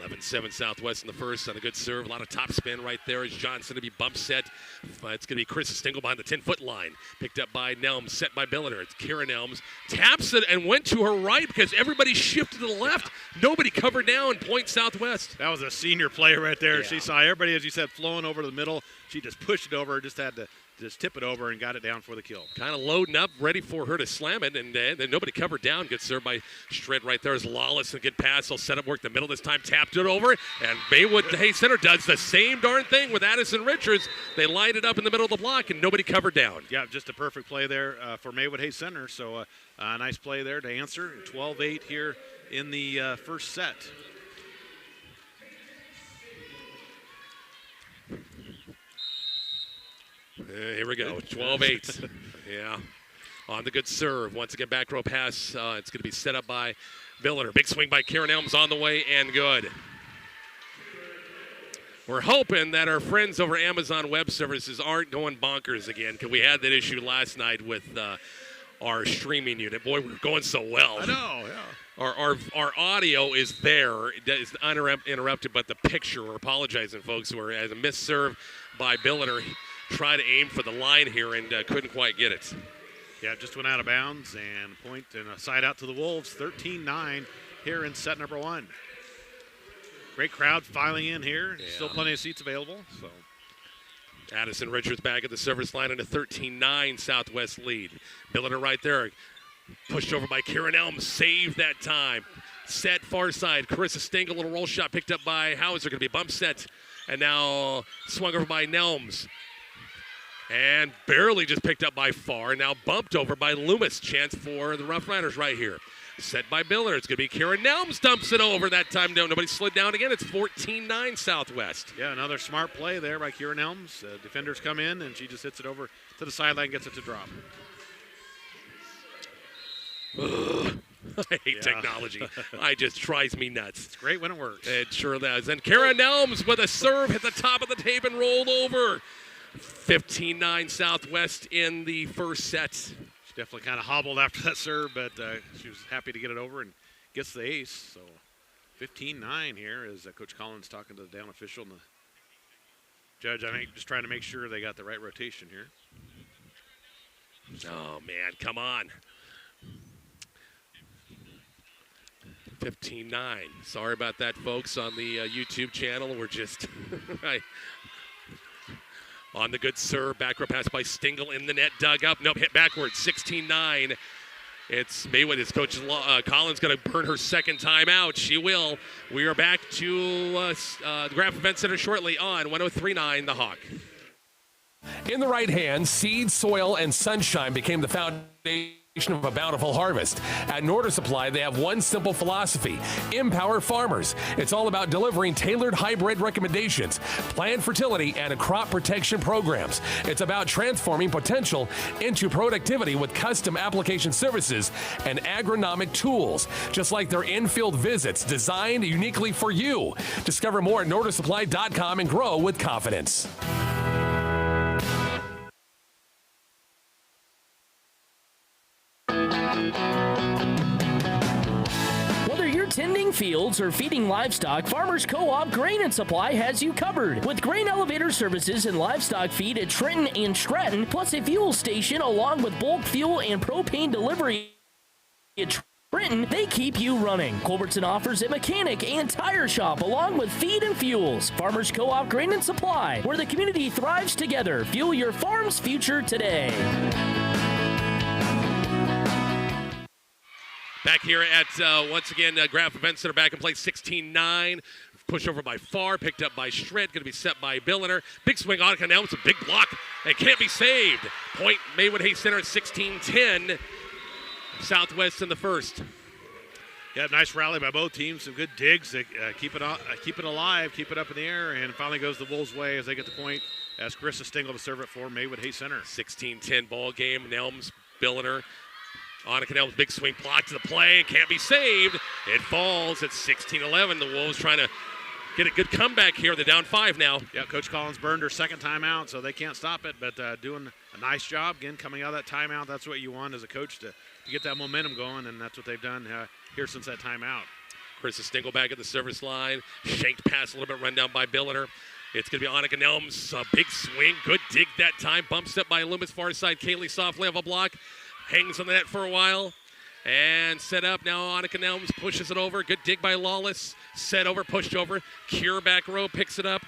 11-7 Southwest in the first on a good serve. A lot of top spin right there as Johnson to be bump set. It's going to be Chris Stingle behind the 10-foot line. Picked up by Nelms, set by Billiner. It's Karen Elms. Taps it and went to her right because everybody shifted to the left. Nobody covered down. Point Southwest. That was a senior play right there. Yeah. She saw everybody, as you said, flowing over to the middle. She just pushed it over, just had to just tip it over and got it down for the kill. Kind of loading up, ready for her to slam it, and then nobody covered down. Good serve by Stritt right there is Lawless. A good pass. He'll set up work the middle this time. Tapped it over, and Maywood-Hayes Center does the same darn thing with Addison Richards. They lined it up in the middle of the block, and nobody covered down. Yeah, just a perfect play there for Maywood-Hayes Center. So a nice play there to answer. 12-8 here in the first set. Here we go, 12-8. Yeah, on the good serve. Once again, back row pass. It's going to be set up by Billiner. Big swing by Karen Elms on the way and good. We're hoping that our friends over Amazon Web Services aren't going bonkers again, because we had that issue last night with our streaming unit. Boy, we're going so well. I know, yeah. Our audio is there. It is uninterrupted, but the picture, we're apologizing, folks. We're as a missed serve by Billiner. Try to aim for the line here and couldn't quite get it. Yeah, just went out of bounds and point and a side out to the Wolves. 13-9 here in set number 1. Great crowd filing in here. Yeah. Still plenty of seats available. So Addison Richards back at the service line in a 13-9 Southwest lead. Billiner right there. Pushed over by Karen Elms. Saved that time. Set far side. Carissa Stingle, little roll shot picked up by Hauser. Going to be bump set. And now swung over by Nelms. And barely just picked up by Farr. Now bumped over by Loomis. Chance for the Rough Riders right here. Set by Biller. It's going to be Karen Nelms dumps it over. That time, no, nobody slid down again. It's 14-9 Southwest. Yeah, another smart play there by Karen Nelms. Defenders come in, and she just hits it over to the sideline, gets it to drop. I hate technology. It just drives me nuts. It's great when it works. It sure does. And Karen Nelms with a serve hit the top of the tape and rolled over. 15-9 Southwest in the first set. She definitely kind of hobbled after that serve, but she was happy to get it over and gets the ace. So 15-9 here as Coach Collins talking to the down official and the judge. I think just trying to make sure they got the right rotation here. Oh, man, come on. 15-9. Sorry about that, folks, on the YouTube channel. We're just on the good serve. Back row pass by Stingle in the net. Dug up. Nope, hit backwards. 16-9. It's Maywood. It's Coach Collins going to burn her second time out. She will. We are back to the Graph Event Center shortly on 103.9 The Hawk. In the right hand, seed, soil, and sunshine became the foundation of a bountiful harvest. At Norder Supply, they have one simple philosophy: empower farmers. It's all about delivering tailored hybrid recommendations, plant fertility, and crop protection programs. It's about transforming potential into productivity with custom application services and agronomic tools, just like their in-field visits designed uniquely for you. Discover more at nordersupply.com and grow with confidence. Whether you're tending fields or feeding livestock, Farmers Co-op Grain and Supply has you covered. With grain elevator services and livestock feed at Trenton and Stratton, plus a fuel station along with bulk fuel and propane delivery at Trenton, they keep you running. Culbertson offers a mechanic and tire shop along with feed and fuels. Farmers Co-op Grain and Supply, where the community thrives together. Fuel your farm's future today. Back here at, once again, Graph Event Center back in play, 16-9. Pushed over by Farr, picked up by Schritt, going to be set by Billiner. Big swing on it, now it's a big block. It can't be saved. Point Maywood-Hayes Center at 16-10. Southwest in the first. Yeah, nice rally by both teams. Some good digs. They keep it alive, keep it up in the air, and finally goes the Wolves' way as they get the point. As Carissa Stingle to serve it for Maywood-Hayes Center. 16-10 ball game. Nelms, Billiner. Annika Nelms, big swing block to the play. Can't be saved. It falls at 16-11. The Wolves trying to get a good comeback here. They're down 5 now. Yeah, Coach Collins burned her second timeout, so they can't stop it, but doing a nice job. Again, coming out of that timeout, that's what you want as a coach, to get that momentum going, and that's what they've done here since that timeout. Carissa Stingle back at the service line. Shanked pass a little bit, run down by Billiner. It's going to be Annika Nelms. Big swing. Good dig that time. Bumped up by Loomis, far side. Kaylee softly off a block. Hangs on the net for a while. And set up. Now Annika Nelms pushes it over. Good dig by Lawless. Set over, pushed over. Cure back row, picks it up.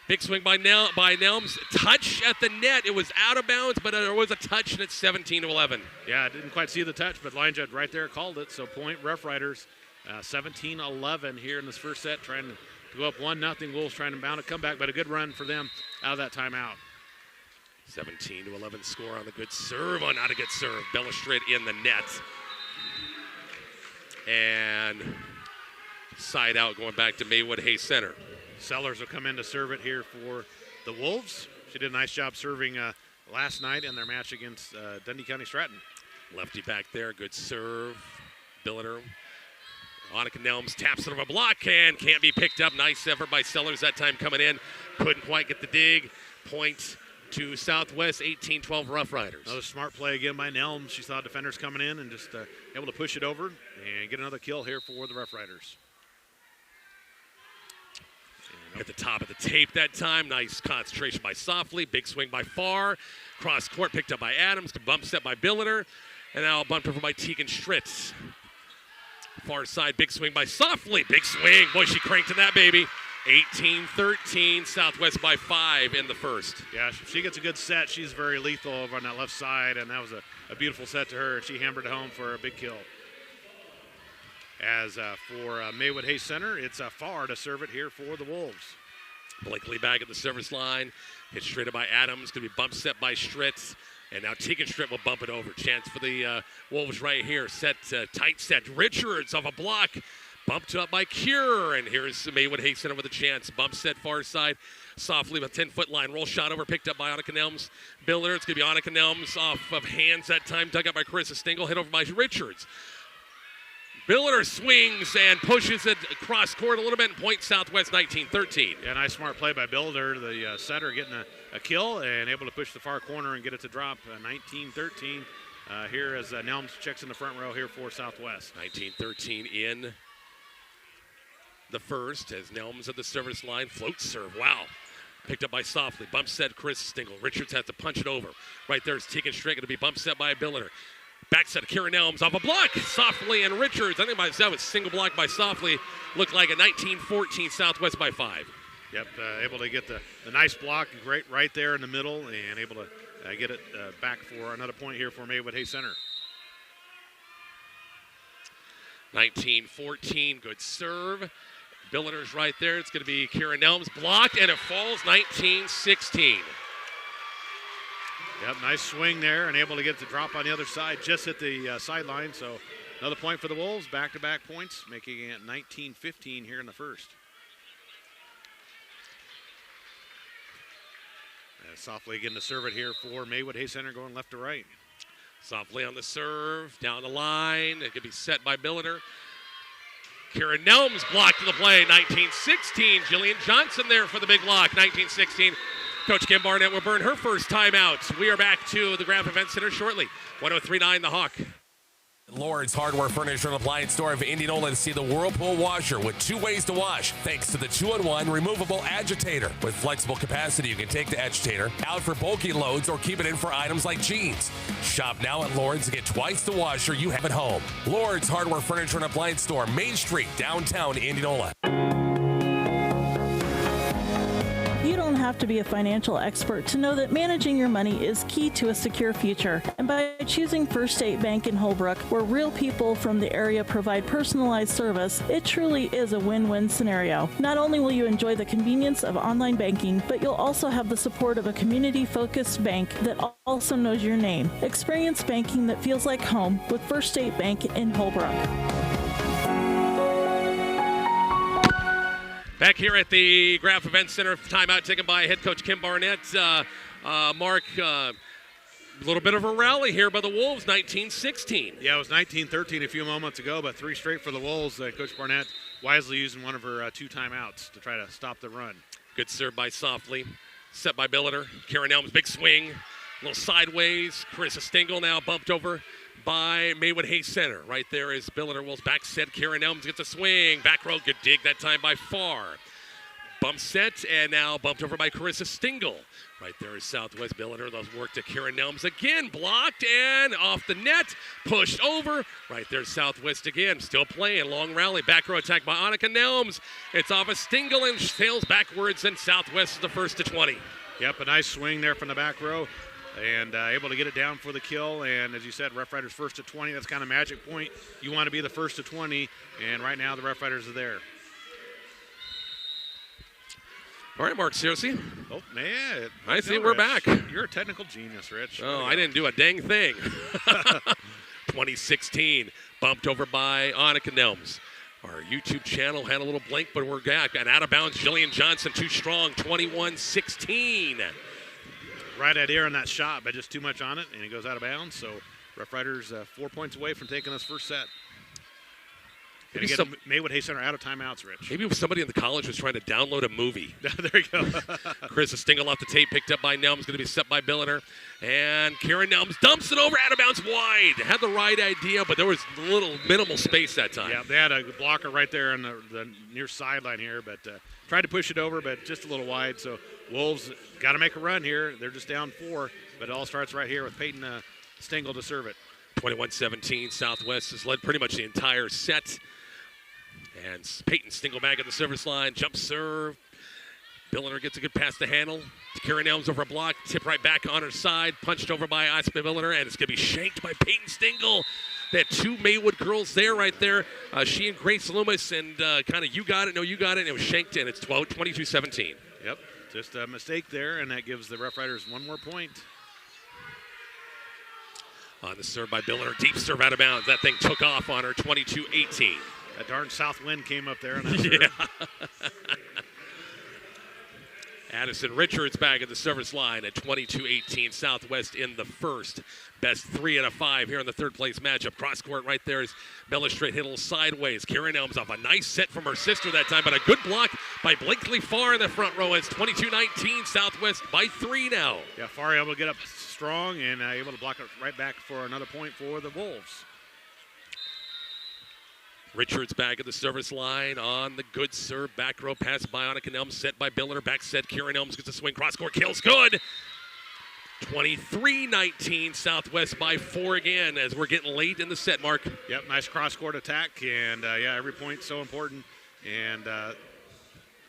Big swing by Nelms. Touch at the net. It was out of bounds, but there was a touch, and it's 17-11. Yeah, I didn't quite see the touch, but line judge right there called it. So point Rough Riders, 17-11 here in this first set, trying to go up 1-0. Wolves trying to mount a comeback, but a good run for them out of that timeout. 17-11 score on the good serve. Oh, not a good serve. Bella Strid in the net. And side out going back to Maywood-Hayes Center. Sellers will come in to serve it here for the Wolves. She did a nice job serving last night in their match against Dundee County Stratton. Lefty back there. Good serve. Billiner. Annika Nelms taps it over a block and can't be picked up. Nice effort by Sellers that time coming in. Couldn't quite get the dig. Point to Southwest, 18-12 Rough Riders. Another smart play again by Nelms. She saw defenders coming in and just able to push it over and get another kill here for the Rough Riders. At the top of the tape that time. Nice concentration by Softly. Big swing by Farr. Cross court picked up by Adams. Bump step by Billiner. And now bumped over by Tegan Stritz. Far side, big swing by Softly. Big swing. Boy, she cranked in that baby. 18-13, Southwest by 5 in the first. Yeah, if she gets a good set, she's very lethal over on that left side, and that was a beautiful set to her. She hammered it home for a big kill. As for Maywood-Hayes Center, it's Farr to serve it here for the Wolves. Blakely back at the service line. Hit straight by Adams. Going to be bump set by Stritz. And now Tegan Stritt will bump it over. Chance for the Wolves right here. Set, tight set. Richards off a block. Bumped up by Cure. And here's Maywood-Hayes Center with a chance. Bump set far side. Softly with a 10-foot line. Roll shot over. Picked up by Annika Nelms. Biller. It's going to be Annika Nelms off of hands that time. Dug up by Carissa Stingle. Hit over by Richards. Biller swings and pushes it across court a little bit. And point Southwest 19-13. Yeah, nice smart play by Builder, the setter, getting a kill and able to push the far corner and get it to drop 19-13 here as Nelms checks in the front row here for Southwest. 19-13 in the first as Nelms at the service line. Float serve. Wow. Picked up by Softly. Bump set Chris Stingle. Richards has to punch it over. Right there is Tegan Strick. Going to be bump set by Billiter. Back set Karen Nelms off a block. Softly and Richards. I think that was single block by Softly. Looked like a 19-14 Southwest by 5. Yep, able to get the nice block right there in the middle and able to get it back for another point here for Maywood-Hayes Center. 19-14, good serve. Billiter's right there. It's going to be Karen Nelms blocked, and it falls 19-16. Yep, nice swing there and able to get the drop on the other side, just at the sideline. So another point for the Wolves, back-to-back points, making it 19-15 here in the first. Softly getting to serve it here for Maywood-Hayes Center, going left to right. Softly on the serve, down the line. It could be set by Billiter. Karen Nelms blocked to the play, 19-16. Jillian Johnson there for the big block, 19-16. Coach Kim Barnett will burn her first timeout. We are back to the Graph Event Center shortly. 103.9 The Hawk. Lord's Hardware Furniture and Appliance Store of Indianola to see the Whirlpool washer with 2 ways to wash, thanks to the 2-in-1 removable agitator. With flexible capacity, you can take the agitator out for bulky loads or keep it in for items like jeans. Shop now at Lord's to get twice the washer you have at home. Lord's Hardware Furniture and Appliance Store, Main Street, downtown Indianola. You don't have to be a financial expert to know that managing your money is key to a secure future. And by choosing First State Bank in Holbrook, where real people from the area provide personalized service, it truly is a win-win scenario. Not only will you enjoy the convenience of online banking, but you'll also have the support of a community-focused bank that also knows your name. Experience banking that feels like home with First State Bank in Holbrook. Back here at the Graph Event Center, timeout taken by head coach Kim Barnett. Mark, a little bit of a rally here by the Wolves, 19-16. Yeah, it was 19-13 a few moments ago, but 3 straight for the Wolves. Coach Barnett wisely using one of her 2 timeouts to try to stop the run. Good serve by Softly, set by Billiter. Karen Elms, big swing, a little sideways. Carissa Stingle now bumped over by Maywood-Hayes Center. Right there is Billiter. Wolves back set. Karen Elms gets a swing. Back row, good dig that time by Farr. Bump set, and now bumped over by Carissa Stingle. Right there is Southwest Billiter. Those work to Karen Elms again. Blocked and off the net. Pushed over. Right there's Southwest again. Still playing. Long rally. Back row attack by Annika Nelms. It's off of Stingle and sails backwards, and Southwest is the first to 20. Yep, a nice swing there from the back row. And able to get it down for the kill. And as you said, Rough Riders first to 20. That's kind of magic point. You want to be the first to 20. And right now the Rough Riders are there. All right, Mark Searcy. Oh, man. I see we're back. You're a technical genius, Rich. Oh, I didn't do a dang thing. 2016. Bumped over by Annika Nelms. Our YouTube channel had a little blink, but we're back. And out of bounds, Jillian Johnson, too strong, 21-16. Right idea on that shot, but just too much on it, and it goes out of bounds. So Rough Riders 4 points away from taking this first set. And again, Maywood-Hayes Center out of timeouts, Rich. Maybe somebody in the college was trying to download a movie. There you go. Carissa Stingle off the tape, picked up by Nelms, going to be set by Billiter. And Karen Nelms dumps it over, out of bounds wide. Had the right idea, but there was little minimal space that time. Yeah, they had a blocker right there on the near sideline here, but tried to push it over, but just a little wide. So Wolves got to make a run here. They're just down 4, but it all starts right here with Peyton Stingle to serve it. 21-17, Southwest has led pretty much the entire set. And Peyton Stingle back at the service line, jump serve. Billiter gets a good pass to handle. Karen Elms over a block, tip right back on her side, punched over by Aspen Billiter, and it's going to be shanked by Peyton Stingle. They had 2 Maywood girls there, right there. She and Grace Loomis, and kind of you got it, no, you got it, and it was shanked, and it's 22-17. Yep. Just a mistake there, and that gives the Rough Riders one more point. On the serve by Biller, deep serve out of bounds. That thing took off on her, 22-18. That darn south wind came up there. And Addison Richards back at the service line at 22-18. Southwest in the first. Best 3 out of 5 here in the third place matchup. Cross court right there is Bella Straight hit a little sideways. Karen Elms off a nice set from her sister that time, but a good block by Blakely Farr in the front row. It's 22-19. Southwest by 3 now. Yeah, Farr able to get up strong and able to block it right back for another point for the Wolves. Richards back at the service line on the good serve. Back row pass by Annika Elms, set by Biller. Back set, Karen Elms gets a swing. Cross court kills good. 23-19, Southwest by 4 again as we're getting late in the set, Mark. Yep, nice cross court attack, and every point's so important. And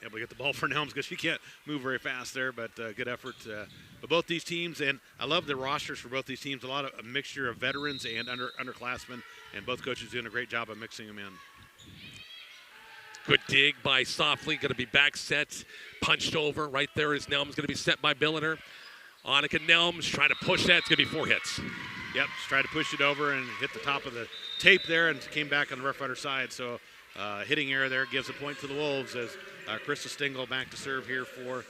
able to get the ball for Nelms because she can't move very fast there, but good effort by both these teams. And I love the rosters for both these teams. A mixture of veterans and underclassmen, and both coaches doing a great job of mixing them in. Good dig by Softly, going to be back set, punched over. Right there is Nelms, going to be set by Billiter. Annika Nelms trying to push that. It's going to be 4 hits. Yep, just tried to push it over and hit the top of the tape there and came back on the Rough Rider side. So hitting error there gives a point to the Wolves as Krista Stingle back to serve here for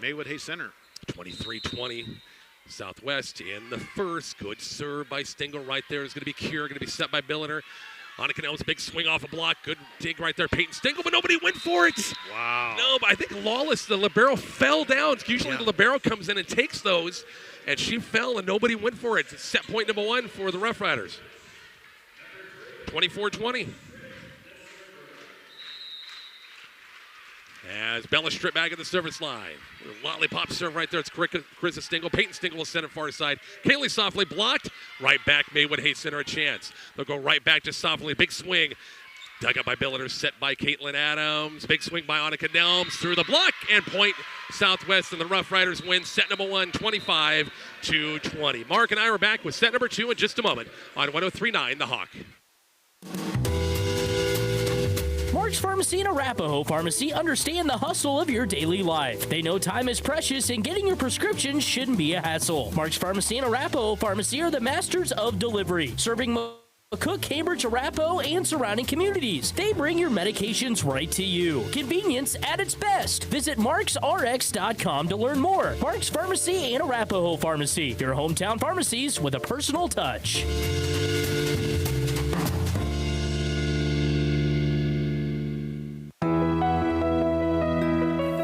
Maywood-Hayes Center. 23-20. Southwest in the first. Good serve by Stingle right there. Is going to be Cure, going to be set by Billiter. Annika Nelms, big swing off a block. Good dig right there. Peyton Stingle, but nobody went for it. Wow. No, but I think Lawless, the libero, fell down. Usually the libero comes in and takes those, and she fell and nobody went for it. It's set point number 1 for the Rough Riders. 24-20. As Bella stripped back at the service line. Lollipop serve right there. It's Carissa Stingle. Peyton Stingle will send it far side. Kaylee Softly blocked. Right back. Maywood-Hayes Center a chance. They'll go right back to Softly. Big swing. Dug up by Billiter. Set by Caitlin Adams. Big swing by Annika Nelms. Through the block. And point Southwest, and the Rough Riders win set number 1, 25-20. Mark and I are back with set number 2 in just a moment on 103.9 The Hawk. Mark's Pharmacy and Arapahoe Pharmacy understand the hustle of your daily life. They know time is precious and getting your prescriptions shouldn't be a hassle. Mark's Pharmacy and Arapahoe Pharmacy are the masters of delivery, serving McCook, Cambridge, Arapahoe, and surrounding communities. They bring your medications right to you. Convenience at its best. Visit marksrx.com to learn more. Mark's Pharmacy and Arapahoe Pharmacy, your hometown pharmacies with a personal touch.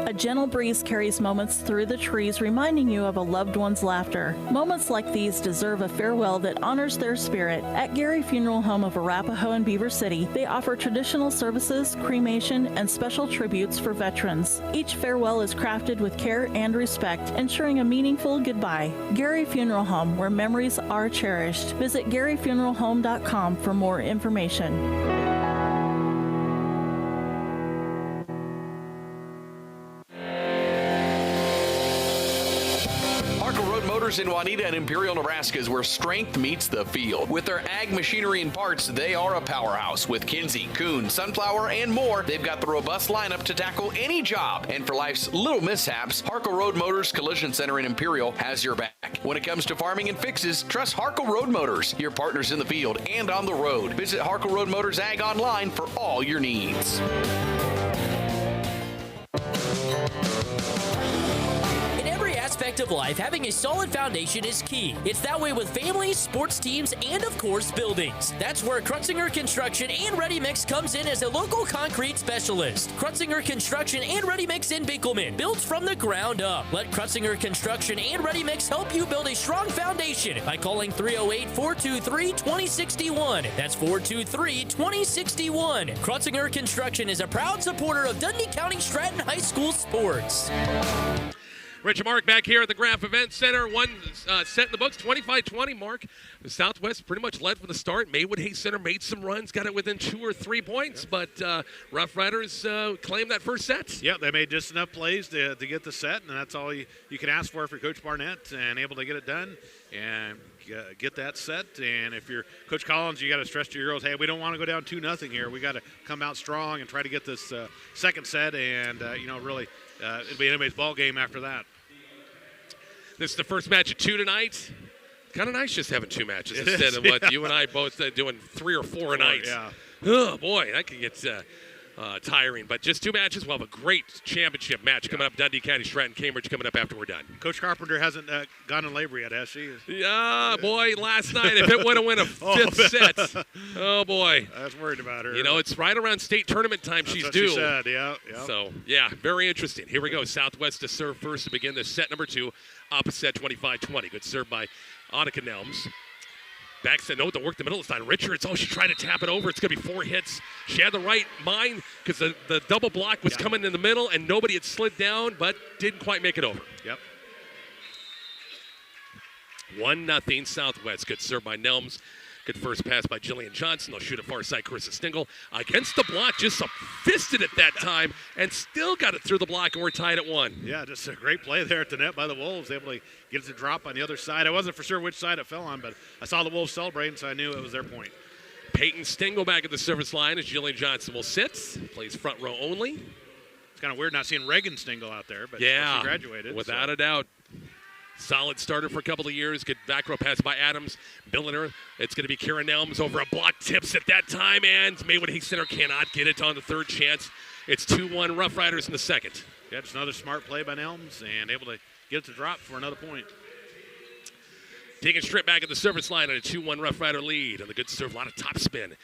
A gentle breeze carries moments through the trees, reminding you of a loved one's laughter. Moments like these deserve a farewell that honors their spirit. At Gary Funeral Home of Arapahoe and Beaver City, they offer traditional services, cremation, and special tributes for veterans. Each farewell is crafted with care and respect, ensuring a meaningful goodbye. Gary Funeral Home, where memories are cherished. Visit GaryFuneralHome.com for more information. In Juanita and Imperial, Nebraska is where strength meets the field. With their ag machinery and parts, they are a powerhouse. With Kinsey, Kuhn, Sunflower, and more, they've got the robust lineup to tackle any job. And for life's little mishaps, Harkle Road Motors Collision Center in Imperial has your back. When it comes to farming and fixes, trust Harkle Road Motors, your partners in the field and on the road. Visit Harkle Road Motors Ag online for all your needs. Aspect of life, having a solid foundation is key. It's that way with families, sports teams, and of course buildings. That's where Krutzinger Construction and Ready Mix comes in as a local concrete specialist. Krutzinger Construction and Ready Mix in Binkelman, built from the ground up. Let Krutzinger Construction and Ready Mix help you build a strong foundation by calling 308-423-2061. That's 423-2061. Krutzinger Construction is a proud supporter of Dundee County Stratton High School sports. Rich and Mark back here at the Graph Event Center. One set in the books, 25-20. Mark, the Southwest pretty much led from the start. Maywood-Hayes Center made some runs, got it within 2 or 3 points, but Rough Riders claimed that first set. Yeah, they made just enough plays to get the set, and that's all you can ask for Coach Barnett, and able to get it done and get that set. And if you're Coach Collins, you got to stress to your girls, hey, we don't want to go down 2-0 here. We got to come out strong and try to get this second set and really it'll be anybody's ball game after that. This is the first match of 2 tonight. Kind of nice just having 2 matches instead of what you and I both doing 3 or 4 a night. Yeah. Oh, boy, that can get tiring. But just 2 matches. We'll have a great championship match coming up. Dundee County, Stratton, Cambridge coming up after we're done. Coach Carpenter hasn't gone in labor yet, has she? Yeah, boy, last night, if it would have won a 5th set. Oh, boy. I was worried about her. You know, it's right around state tournament time. That's She's what due. She said, yeah. So, yeah, very interesting. Here we go. Southwest to serve first to begin this set number 2. Opposite 25-20. Good serve by Annika Nelms. Back said no to work the middle this time. Richards, she tried to tap it over. It's going to be 4 hits. She had the right mind because the double block was coming in the middle and nobody had slid down, but didn't quite make it over. Yep. 1-0 Southwest. Good serve by Nelms. Good first pass by Jillian Johnson. They'll shoot it far side. Carissa Stingle against the block. Just fisted it that time and still got it through the block, and we're tied at 1. Yeah, just a great play there at the net by the Wolves. Able to get it to drop on the other side. I wasn't for sure which side it fell on, but I saw the Wolves celebrating, so I knew it was their point. Peyton Stingle back at the service line as Jillian Johnson will sit. Plays front row only. It's kind of weird not seeing Reagan Stingle out there, but yeah, she graduated. Without a doubt. Solid starter for a couple of years. Good back row pass by Adams. Billiner. It's going to be Karen Nelms over a block. Tips at that time, and Maywood-Hayes Center cannot get it on the third chance. It's 2-1 Rough Riders in the second. Yeah, just another smart play by Nelms and able to get it to drop for another point. Taking straight back at the service line on a 2-1 Rough Rider lead. And the good serve, a lot of top spin.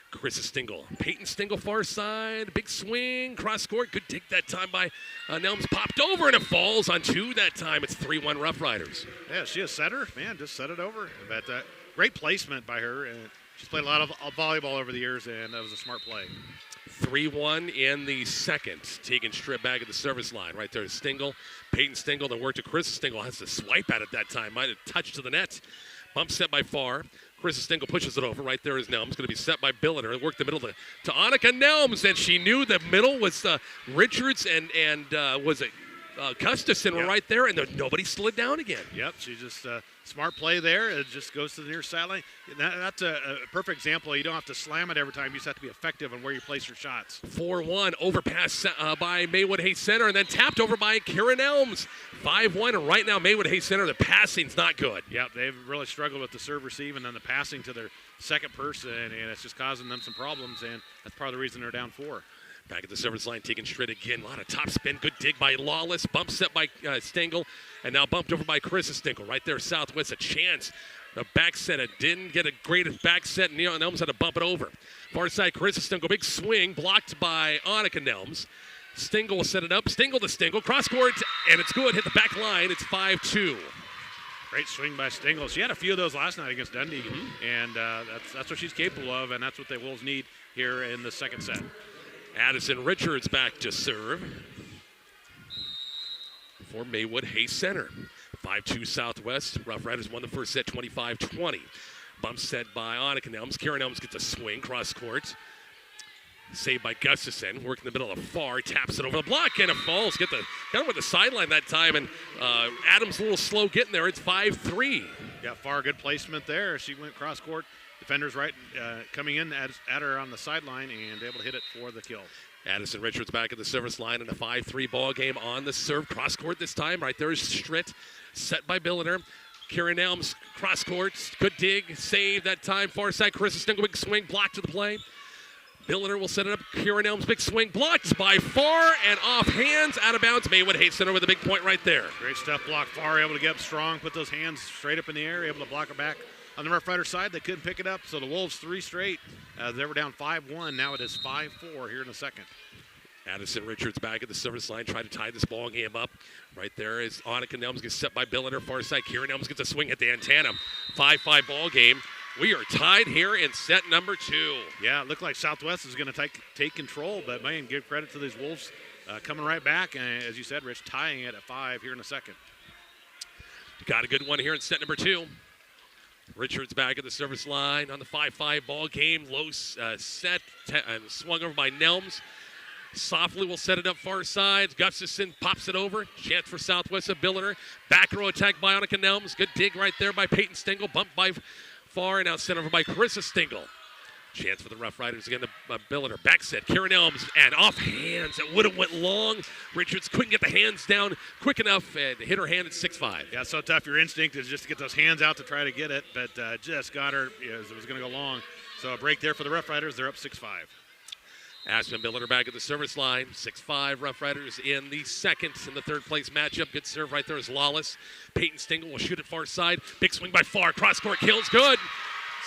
Carissa Stingle. Peyton Stingle far side. Big swing. Cross court. Good dig that time by Nelms. Popped over and it falls on 2 that time. It's 3-1 Rough Riders. Yeah, she a setter. Man, just set it over. But great placement by her. And she's played a lot of volleyball over the years, and that was a smart play. 3-1 in the second. Tegan Strip back at the service line. Right there is Stingle. Peyton Stingle then worked to Carissa Stingle. Has to swipe at it that time. Might have touched to the net. Bump set by Farr. Carissa Stingle pushes it over. Right there is Nelms. Going to be set by Billiner. Worked the middle to Annika Nelms. And she knew the middle was Richards and was it Gustafson were right there. And nobody slid down again. Yep, she just smart play there. It just goes to the near sideline. That's a perfect example. You don't have to slam it every time. You just have to be effective on where you place your shots. 4-1 overpass by Maywood-Hayes Center and then tapped over by Karen Elms. 5-1, and right now Maywood-Hayes Center, the passing's not good. Yep, they've really struggled with the serve receive and then the passing to their second person, and it's just causing them some problems, and that's part of the reason they're down 4. Back at the service line, taking straight again. A lot of top spin. Good dig by Lawless. Bump set by Stingle. And now bumped over by Carissa Stingle. Right there, Southwest, a chance. The back set, it didn't get a great back set. And Nelms had to bump it over. Far side, Carissa Stingle. Big swing. Blocked by Annika Nelms. Stingle will set it up. Stingle to Stingle. Cross court, and it's good. Hit the back line. It's 5-2. Great swing by Stingle. She had a few of those last night against Dundee. And that's what she's capable of, and that's what the Wolves need here in the second set. Addison Richards back to serve for Maywood-Hayes Center. 5-2 Southwest. Rough Riders won the first set 25-20. Bump set by Annika Nelms. Karen Elms gets a swing cross court. Saved by Gustafson. Working the middle of Farr. Taps it over the block and it falls. Kind of with the sideline that time. And Adams a little slow getting there. It's 5-3. Yeah, Farr, good placement there. She went cross court. Defenders right coming in at her on the sideline and able to hit it for the kill. Addison Richards back at the service line in a 5-3 ball game on the serve. Cross court this time. Right there is Stritt. Set by Billiner. Karen Elms cross court. Good dig. Save that time. Far side. Carissa Stingle. Big swing. Blocked to the play. Billiner will set it up. Karen Elms. Big swing. Blocked by Farr and off hands. Out of bounds. Maywood-Hayes Center with a big point right there. Great step block. Farr able to get up strong. Put those hands straight up in the air. Able to block it back. On the Rough Rider side, they couldn't pick it up, so the Wolves 3 straight. They were down 5-1. Now it is 5-4 here in the second. Addison Richards back at the service line, trying to tie this ball game up. Right there is Annika Nelms gets set by Billiner. Far side, Karen Elms gets a swing at the antenna. 5-5 ball game. We are tied here in set number 2. Yeah, it looked like Southwest is going to take control, but man, give credit to these Wolves coming right back. And as you said, Rich, tying it at 5 here in the second. Got a good one here in set number 2. Richards back at the service line on the 5-5 ball game. Low set and swung over by Nelms. Softly will set it up far side. Gustafson pops it over. Chance for Southwest of Billiner. Back row attack by Annika Nelms. Good dig right there by Peyton Stingle. Bumped by Farr and now sent over by Carissa Stingle. Chance for the Rough Riders again to Billiter. Back set, Karen Elms, and off hands. It would have went long. Richards couldn't get the hands down quick enough and hit her hand at 6-5. Yeah, so tough. Your instinct is just to get those hands out to try to get it, but just got her as it was going to go long. So a break there for the Rough Riders. They're up 6-5. Aspen Billiter back at the service line. 6-5 Rough Riders in the second in the third place matchup. Good serve right there is Lawless. Peyton Stingle will shoot it far side. Big swing by Farr. Cross court kills. Good.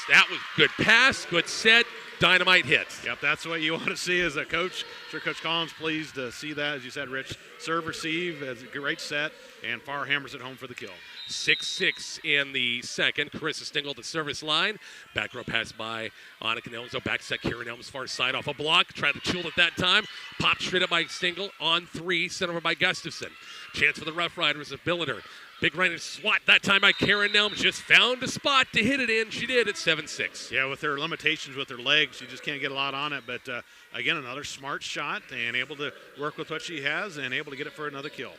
That was good pass, good set, dynamite hit. Yep, that's what you want to see as a coach. I'm sure Coach Collins pleased to see that, as you said, Rich. Serve, receive, as a great set, and Farr hammers it home for the kill. 6-6 in the second. Carissa Stingle to service line. Back row pass by Annika Nelms. Back set, Kieran Elms far side off a block. Tried to chill at that time. Popped straight up by Stingle on 3. Sent over by Gustafson. Chance for the Rough Riders of Billiter. Big right swat that time by Karen Nelms. Just found a spot to hit it in. She did at 7-6. Yeah, with her limitations with her legs, she just can't get a lot on it. But, again, another smart shot and able to work with what she has and able to get it for another kill.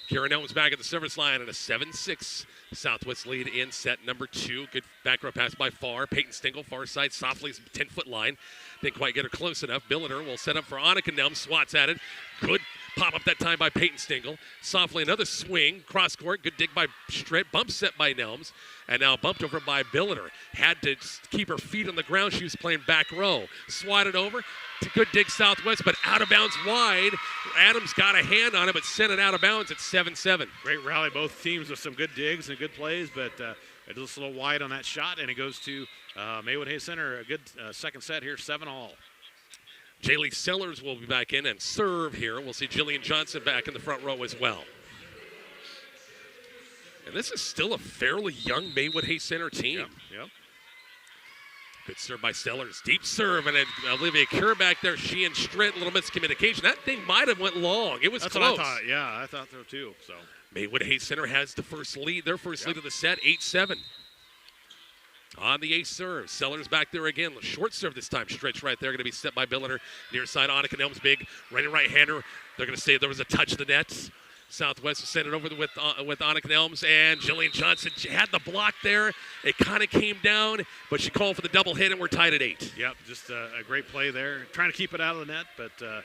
Karen Nelms back at the service line and a 7-6 Southwest lead in set number 2. Good back row pass by Farr. Peyton Stingle, far side, softly 10-foot line. Didn't quite get her close enough. Billiter will set up for Annika Nelms. Swats at it. Good pop up that time by Peyton Stingle. Softly another swing. Cross court. Good dig by Stritt. Bump set by Nelms. And now bumped over by Billiter. Had to keep her feet on the ground. She was playing back row. Swatted over. Good dig Southwest, but out of bounds wide. Adams got a hand on it, but sent it out of bounds at 7-7. Great rally, both teams with some good digs and good plays, but just a little wide on that shot, and it goes to Maywood-Hayes Center. A good second set here, 7-all. Jaylee Sellers will be back in and serve here. We'll see Jillian Johnson back in the front row as well. And this is still a fairly young Maywood-Hayes Center team. Yep. Good serve by Sellers. Deep serve, and then Olivia Kerr back there. She and Stritt, a little miscommunication. That thing might have went long. It was That's close. What I thought. Yeah, I thought so too. So Maywood-Hayes Center has the first lead, their first lead of the set, 8-7. On the ace serve, Sellers back there again. Short serve this time. Stretch right there, going to be set by Billiter. Near side, Annika Nelms, big right-hander. They're going to say there was a touch of the net. Southwest will send it over with Annika Nelms, and Jillian Johnson had the block there. It kind of came down, but she called for the double hit, and we're tied at 8. Yep, just a great play there. Trying to keep it out of the net, but it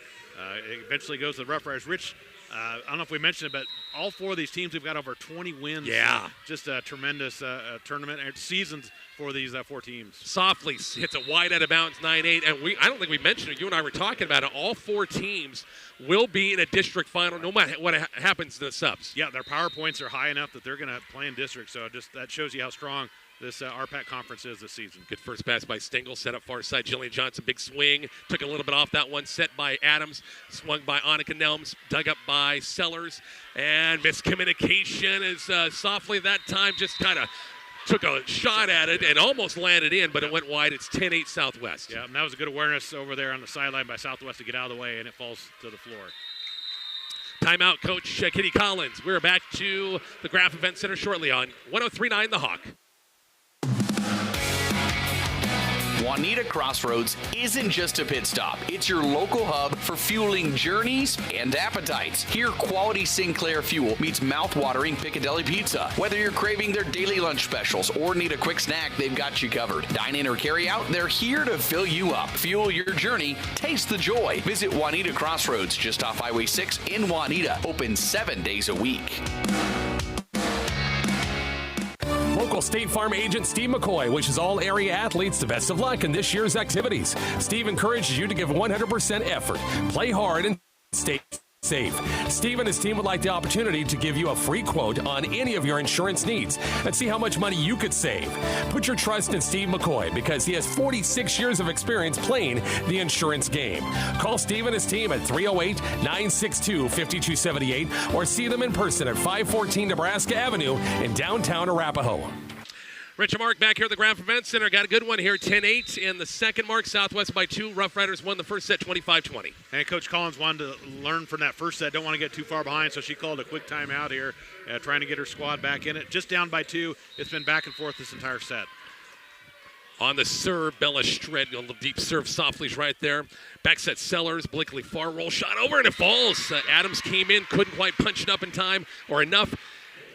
eventually goes to the Rough Riders. Rich, I don't know if we mentioned it, but all 4 of these teams have got over 20 wins. Yeah. Just a tremendous tournament and seasons for these 4 teams. Softly hits it wide out of bounds, 9-8. And I don't think we mentioned it. You and I were talking about it. All 4 teams will be in a district final no matter what happens to the subs. Yeah, their power points are high enough that they're going to play in district. So just that shows you how strong this RPAC conference is this season. Good first pass by Stingle, set up far side. Jillian Johnson, big swing. Took a little bit off that one. Set by Adams. Swung by Annika Nelms. Dug up by Sellers. And miscommunication is softly that time just kind of took a shot at it and almost landed in, but it went wide. It's 10-8 Southwest. Yeah, and that was a good awareness over there on the sideline by Southwest to get out of the way, and it falls to the floor. Timeout, Coach Kitty Collins. We're back to the Graph Event Center shortly on 103.9 The Hawk. Juanita Crossroads isn't just a pit stop. It's your local hub for fueling journeys and appetites. Here, quality Sinclair fuel meets mouth-watering Piccadilly pizza. Whether you're craving their daily lunch specials or need a quick snack, they've got you covered. Dine in or carry out, they're here to fill you up. Fuel your journey. Taste the joy. Visit Juanita Crossroads just off Highway 6 in Juanita. Open 7 days a week. Local State Farm agent Steve McCoy wishes all area athletes the best of luck in this year's activities. Steve encourages you to give 100% effort, play hard, and stay safe. Steve and his team would like the opportunity to give you a free quote on any of your insurance needs and see how much money you could save. Put your trust in Steve McCoy because he has 46 years of experience playing the insurance game. Call Steve and his team at 308-962-5278 or see them in person at 514 Nebraska Avenue in downtown Arapahoe. Rich and Mark back here at the Graph Event Center. Got a good one here, 10-8 in the second. Mark, Southwest by 2. Rough Riders won the first set 25-20. And Coach Collins wanted to learn from that first set. Don't want to get too far behind, so she called a quick timeout here, trying to get her squad back in it. Just down by 2. It's been back and forth this entire set. On the serve, Bella Stritt, a little deep serve, softly's right there. Back set Sellers, Blakely far roll shot over, and it falls. Adams came in, couldn't quite punch it up in time or enough.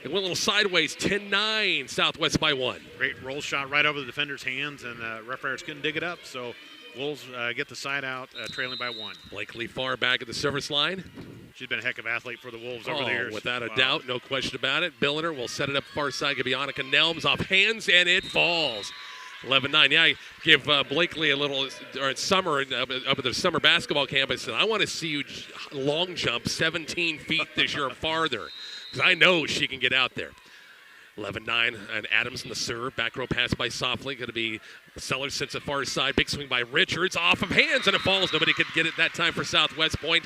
It went a little sideways, 10-9, Southwest by 1. Great roll shot right over the defender's hands, and Rough Riders couldn't dig it up. So Wolves get the side out, trailing by 1. Blakely Farr back at the service line. She's been a heck of an athlete for the Wolves over the years. Without a doubt, no question about it. Billiter will set it up far side. Could be Annika Nelms off hands, and it falls. 11-9. Yeah, I give Blakely a little, or summer, up at the summer basketball campus, and I want to see you long jump 17 feet this year or farther, because I know she can get out there. 11-9, and Adams in the serve. Back row pass by Softly. Going to be Sellers sits at far side. Big swing by Richards. Off of hands, and it falls. Nobody could get it that time for Southwest Point.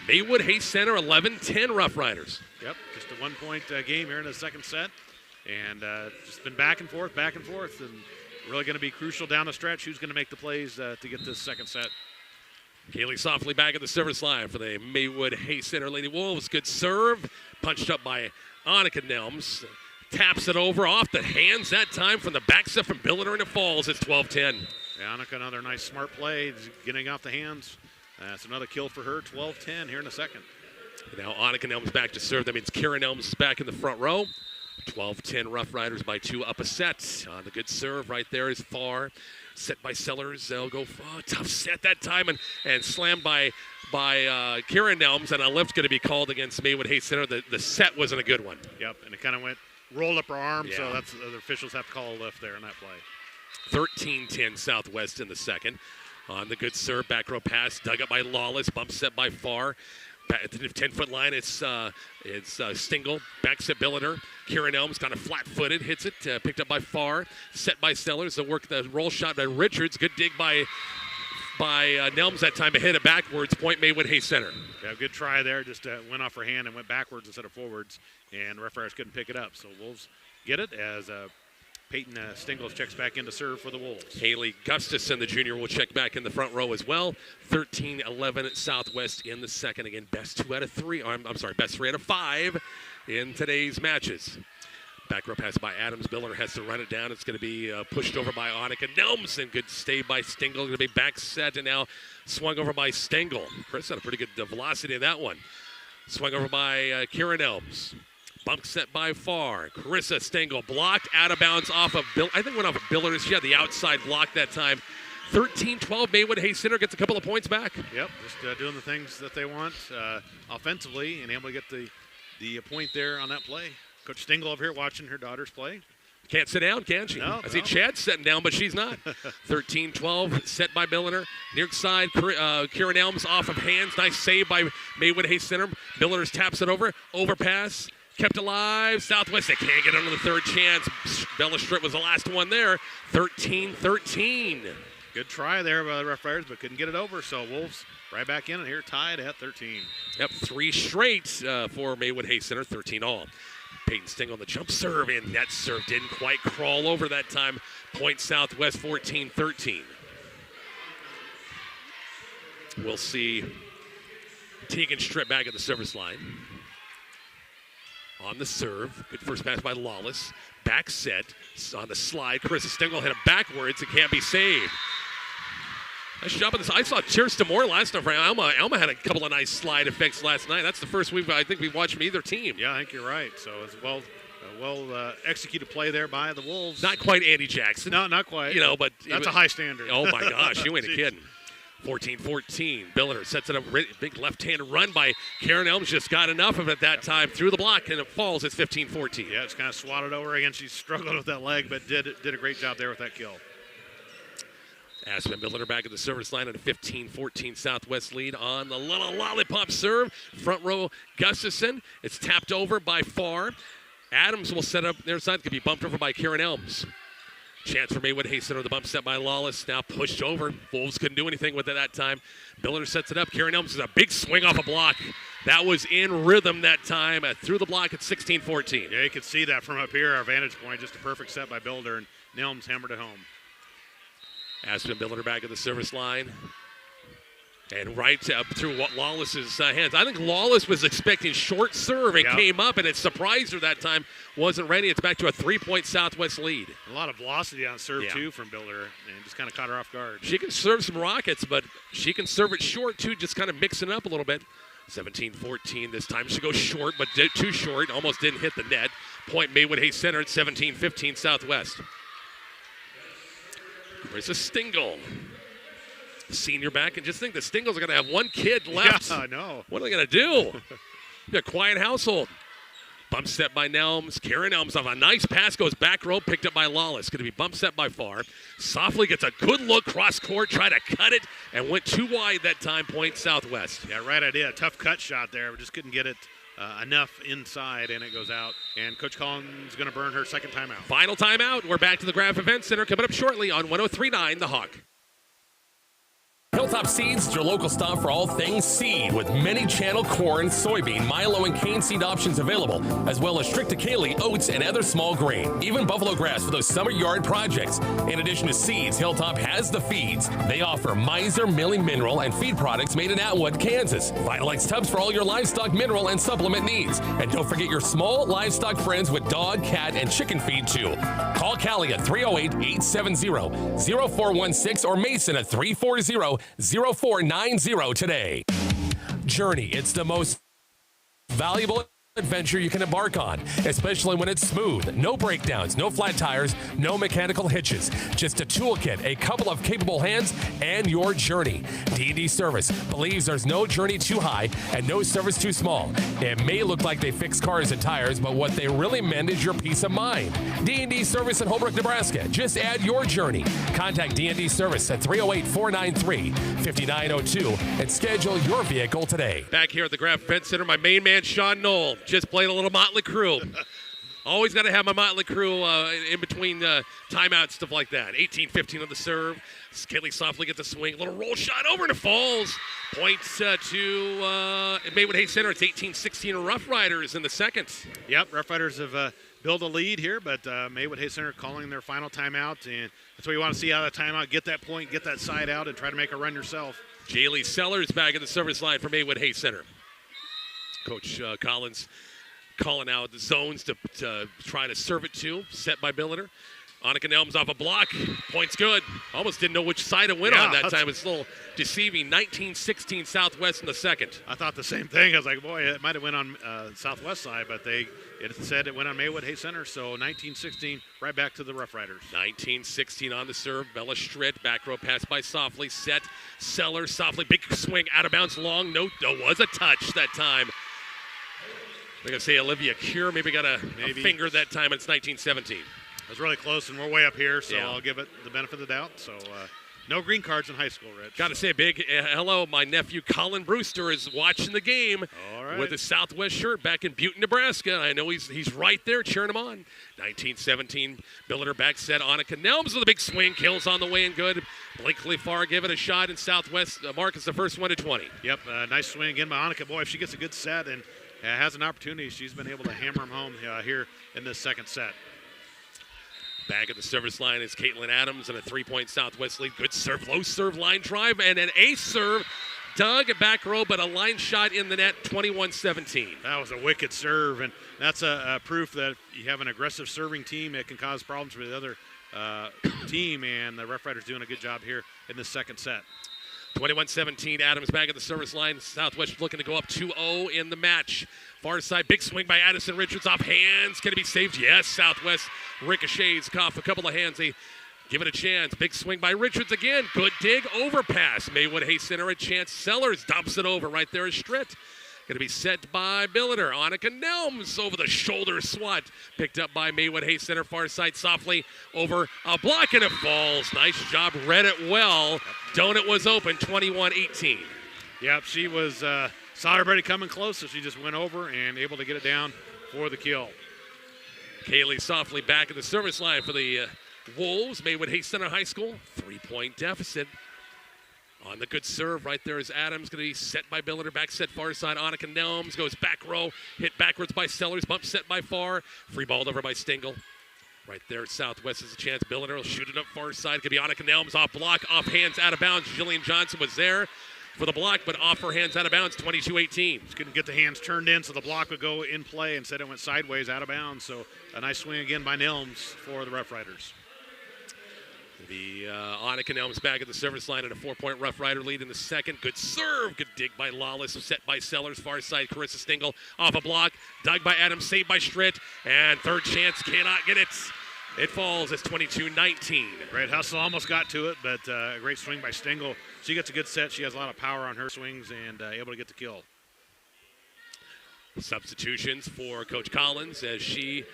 Maywood-Hayes Center, 11-10 Rough Riders. Yep, just a 1-point game here in the second set. And just been back and forth, and really going to be crucial down the stretch. Who's going to make the plays to get this second set? Kaylee Softly back at the service line for the Maywood-Hayes Center Lady Wolves. Good serve. Punched up by Annika Nelms. Taps it over off the hands that time from the backstep from Billiter, and it falls. It's 12-10. Yeah, Annika, another nice smart play, getting off the hands. That's another kill for her. 12-10 here in a second. Now Annika Nelms back to serve. That means Kira Nelms is back in the front row. 12-10 Rough Riders by 2 up a set. On the good serve right there is Farr. Set by Sellers. They'll go tough set that time and slammed by Kira Nelms, and a lift's going to be called against Maywood-Hayes Center. The set wasn't a good one. Yep, and it kind of rolled up her arm, so that's the officials have to call a lift there in that play. 13-10 Southwest in the second. On the good serve, back row pass, dug up by Lawless, bump set by Farr. At the 10-foot line, it's Stingle, back set Billiter. Kieran Elms kind of flat-footed, hits it, picked up by Farr, set by Sellers. The roll shot by Richards, good dig by Nelms that time to hit it backwards. Point Maywood-Hayes Center. Yeah, good try there. Just went off her hand and went backwards instead of forwards, and referees couldn't pick it up. So Wolves get it as Peyton Stingles checks back in to serve for the Wolves. Haley Gustafson, the junior, will check back in the front row as well. 13-11 Southwest in the second. Again, best 3 out of 5 in today's matches. Back row pass by Adams. Biller has to run it down. It's going to be pushed over by Annika Nelmsen. Good stay by Stingle. Going to be back set and now swung over by Stengel. Chris had a pretty good velocity in that one. Swung over by Kieran Elms. Bump set by Farr. Carissa Stengel blocked out of bounds off of Bill. I think went off of Billers. She had the outside block that time. 13-12 Maywood-Hayes Center gets a couple of points back. Yep, just doing the things that they want offensively and able to get the point there on that play. Coach Stengel over here watching her daughters play. Can't sit down, can she? No, I see Chad sitting down, but she's not. 13-12, set by Billiter. Near side, Kieran Elms off of hands. Nice save by Maywood-Hayes Center. Billiter taps it over. Overpass. Kept alive. Southwest, they can't get under the third chance. Bella Stritt was the last one there. 13-13. Good try there by the referees, but couldn't get it over. So Wolves right back in and here tied at 13. Yep, 3 straight for Maywood-Hayes Center, 13-all. Peyton Stingle on the jump serve, and that serve didn't quite crawl over that time. Point Southwest, 14-13. We'll see Tegan Stritt back at the service line. On the serve, good first pass by Lawless. Back set on the slide. Carissa Stengel hit it backwards. It can't be saved. Nice job on this. I saw Kirsten Moore last night. Alma had a couple of nice slide effects last night. That's the first I think we've watched from either team. Yeah, I think you're right. So it's well executed play there by the Wolves. Not quite Andy Jackson. No, not quite. But that's a high standard. Oh my gosh, you ain't a kidding. 14-14. Billiter sets it up. Big left-hand run by Karen Elms. Just got enough of it that time through the block, and it falls. It's 15-14. Yeah, it's kind of swatted over again. She struggled with that leg, but did a great job there with that kill. Aspen Billiter back at the service line at a 15-14 Southwest lead on the little lollipop serve. Front row Gustafson. It's tapped over by Farr. Adams will set up their side. Could be bumped over by Karen Elms. Chance for Maywood-Hayes Center. The bump set by Lawless. Now pushed over. Wolves couldn't do anything with it that time. Billiter sets it up. Karen Elms is a big swing off a block. That was in rhythm that time. Through the block at 16-14. Yeah, you could see that from up here, our vantage point. Just a perfect set by Billiter, and Nelms hammered it home. Aspen Billiter back at the service line. And right through Lawless's hands. I think Lawless was expecting short serve. It came up, and it surprised her that time. Wasn't ready. It's back to a 3-point Southwest lead. A lot of velocity on serve, too, from Billiter, and just kind of caught her off guard. She can serve some rockets, but she can serve it short, too, just kind of mixing it up a little bit. 17-14. This time she goes short, but too short. Almost didn't hit the net. Point Maywood-Hayes Center at 17-15 Southwest. Carissa Stingle. senior back, and just think the Stingles are going to have one kid left. Yeah, I know. What are they going to do? Be a quiet household. Bump set by Nelms. Karen Nelms off a nice pass, goes back row, picked up by Lawless. Going to be bump set by Farr. Softly gets a good look, cross court, try to cut it, and went too wide that time, point Southwest. Yeah, right idea. Tough cut shot there. We just couldn't get it enough inside, and it goes out. And Coach Collins is going to burn her second timeout. Final timeout. We're back to the Graph Event Center coming up shortly on 103.9 The Hawk. Hilltop Seeds is your local stop for all things seed, with many channel corn, soybean, milo, and cane seed options available, as well as triticale, oats, and other small grain. Even buffalo grass for those summer yard projects. In addition to seeds, Hilltop has the feeds. They offer Miser milling mineral and feed products made in Atwood, Kansas. Vitalix tubs for all your livestock mineral and supplement needs. And don't forget your small livestock friends with dog, cat, and chicken feed too. Call Callie at 308-870-0416 or Mason at 340-0490 today. Journey, it's the most valuable adventure you can embark on, especially when it's smooth. No breakdowns, no flat tires, no mechanical hitches. Just a toolkit, a couple of capable hands, and your journey. D&D Service believes there's no journey too high and no service too small. It may look like they fix cars and tires, but what they really meant is your peace of mind. D&D Service in Holbrook, Nebraska. Just add your journey. Contact D&D Service at 308-493-5902 and schedule your vehicle today. Back here at the Graph Event Center, my main man, Sean Knoll. Just played a little Motley Crue. Always got to have my Motley Crue in between timeouts, stuff like that. 18-15 on the serve. Kaylee softly gets a swing. Little roll shot over and it falls. Points to Maywood-Hayes Center. It's 18-16 Rough Riders in the second. Yep, Rough Riders have built a lead here, but Maywood-Hayes Center calling their final timeout. And that's what you want to see out of the timeout. Get that point, get that side out, and try to make a run yourself. Jaylee Sellers back at the service line for Maywood-Hayes Center. Coach Collins calling out the zones to try to serve it to. Set by Billiter. Annika Nelms off a block. Point's good. Almost didn't know which side it went on that time. It's a little deceiving. 19-16 Southwest in the second. I thought the same thing. I was like, boy, it might have went on Southwest side, but it said it went on Maywood-Hayes Center. So 19-16, right back to the Rough Riders. 19-16 on the serve. Bella Stritt, back row pass by Softly. Set. Sellers, Softly, big swing, out of bounds, long. No, there was a touch that time. They're going to say Olivia Cure maybe got a finger that time, and it's 19-17. It was really close, and we're way up here, so I'll give it the benefit of the doubt. So no green cards in high school, Rich. Got to say a big hello. My nephew Colin Brewster is watching the game with a Southwest shirt back in Butte, Nebraska. I know he's right there cheering him on. 19-17, Billiter back set. Annika Nelms with a big swing, kills on the way and good. Blakely Farr give it a shot in Southwest. Marcus the first one to 20. Yep, nice swing again by Annika. Boy, if she gets a good set and has an opportunity, she's been able to hammer them home here in this second set. Back at the service line is Caitlin Adams and a 3-point Southwest lead. Good serve, low serve, line drive, and an ace serve. Doug at back row, but a line shot in the net, 21-17. That was a wicked serve, and that's a proof that you have an aggressive serving team. It can cause problems for the other team, and the Rough Riders doing a good job here in the second set. 21-17, Adams back at the service line. Southwest looking to go up 2-0 in the match. Far side, big swing by Addison Richards off hands. Can it be saved? Yes, Southwest ricochets off a couple of hands. They give it a chance. Big swing by Richards again. Good dig, overpass. Maywood-Hayes Center a chance. Sellers dumps it over. Right there is Stritt. Going to be set by Billiter. Annika Nelms over the shoulder swat. Picked up by Maywood-Hayes Center. Far side softly over a block, and it falls. Nice job. Read it well. Donut was open, 21-18. Yep, she was saw everybody coming close, so she just went over and able to get it down for the kill. Kaylee softly back at the service line for the Wolves. Maywood-Hayes Center High School. 3-point deficit. On the good serve, right there is Adams, going to be set by Billiter, back set far side. Annika Nelms goes back row, hit backwards by Sellers, bump set by Farr, free balled over by Stengel. Right there, Southwest has a chance. Billiter will shoot it up far side. Could be Annika Nelms off block, off hands, out of bounds. Jillian Johnson was there for the block, but off her hands, out of bounds, 22-18. Just couldn't get the hands turned in, so the block would go in play. Instead, it went sideways, out of bounds. So a nice swing again by Nelms for the Rough Riders. The Annika Nelms back at the service line and a 4-point Rough Rider lead in the second. Good serve. Good dig by Lawless. Set by Sellers. Far side, Carissa Stengel off a block. Dug by Adams. Saved by Stritt. And third chance. Cannot get it. It falls. It's 22-19. Great hustle. Almost got to it, but a great swing by Stengel she gets a good set. She has a lot of power on her swings and able to get the kill. Substitutions for Coach Collins as she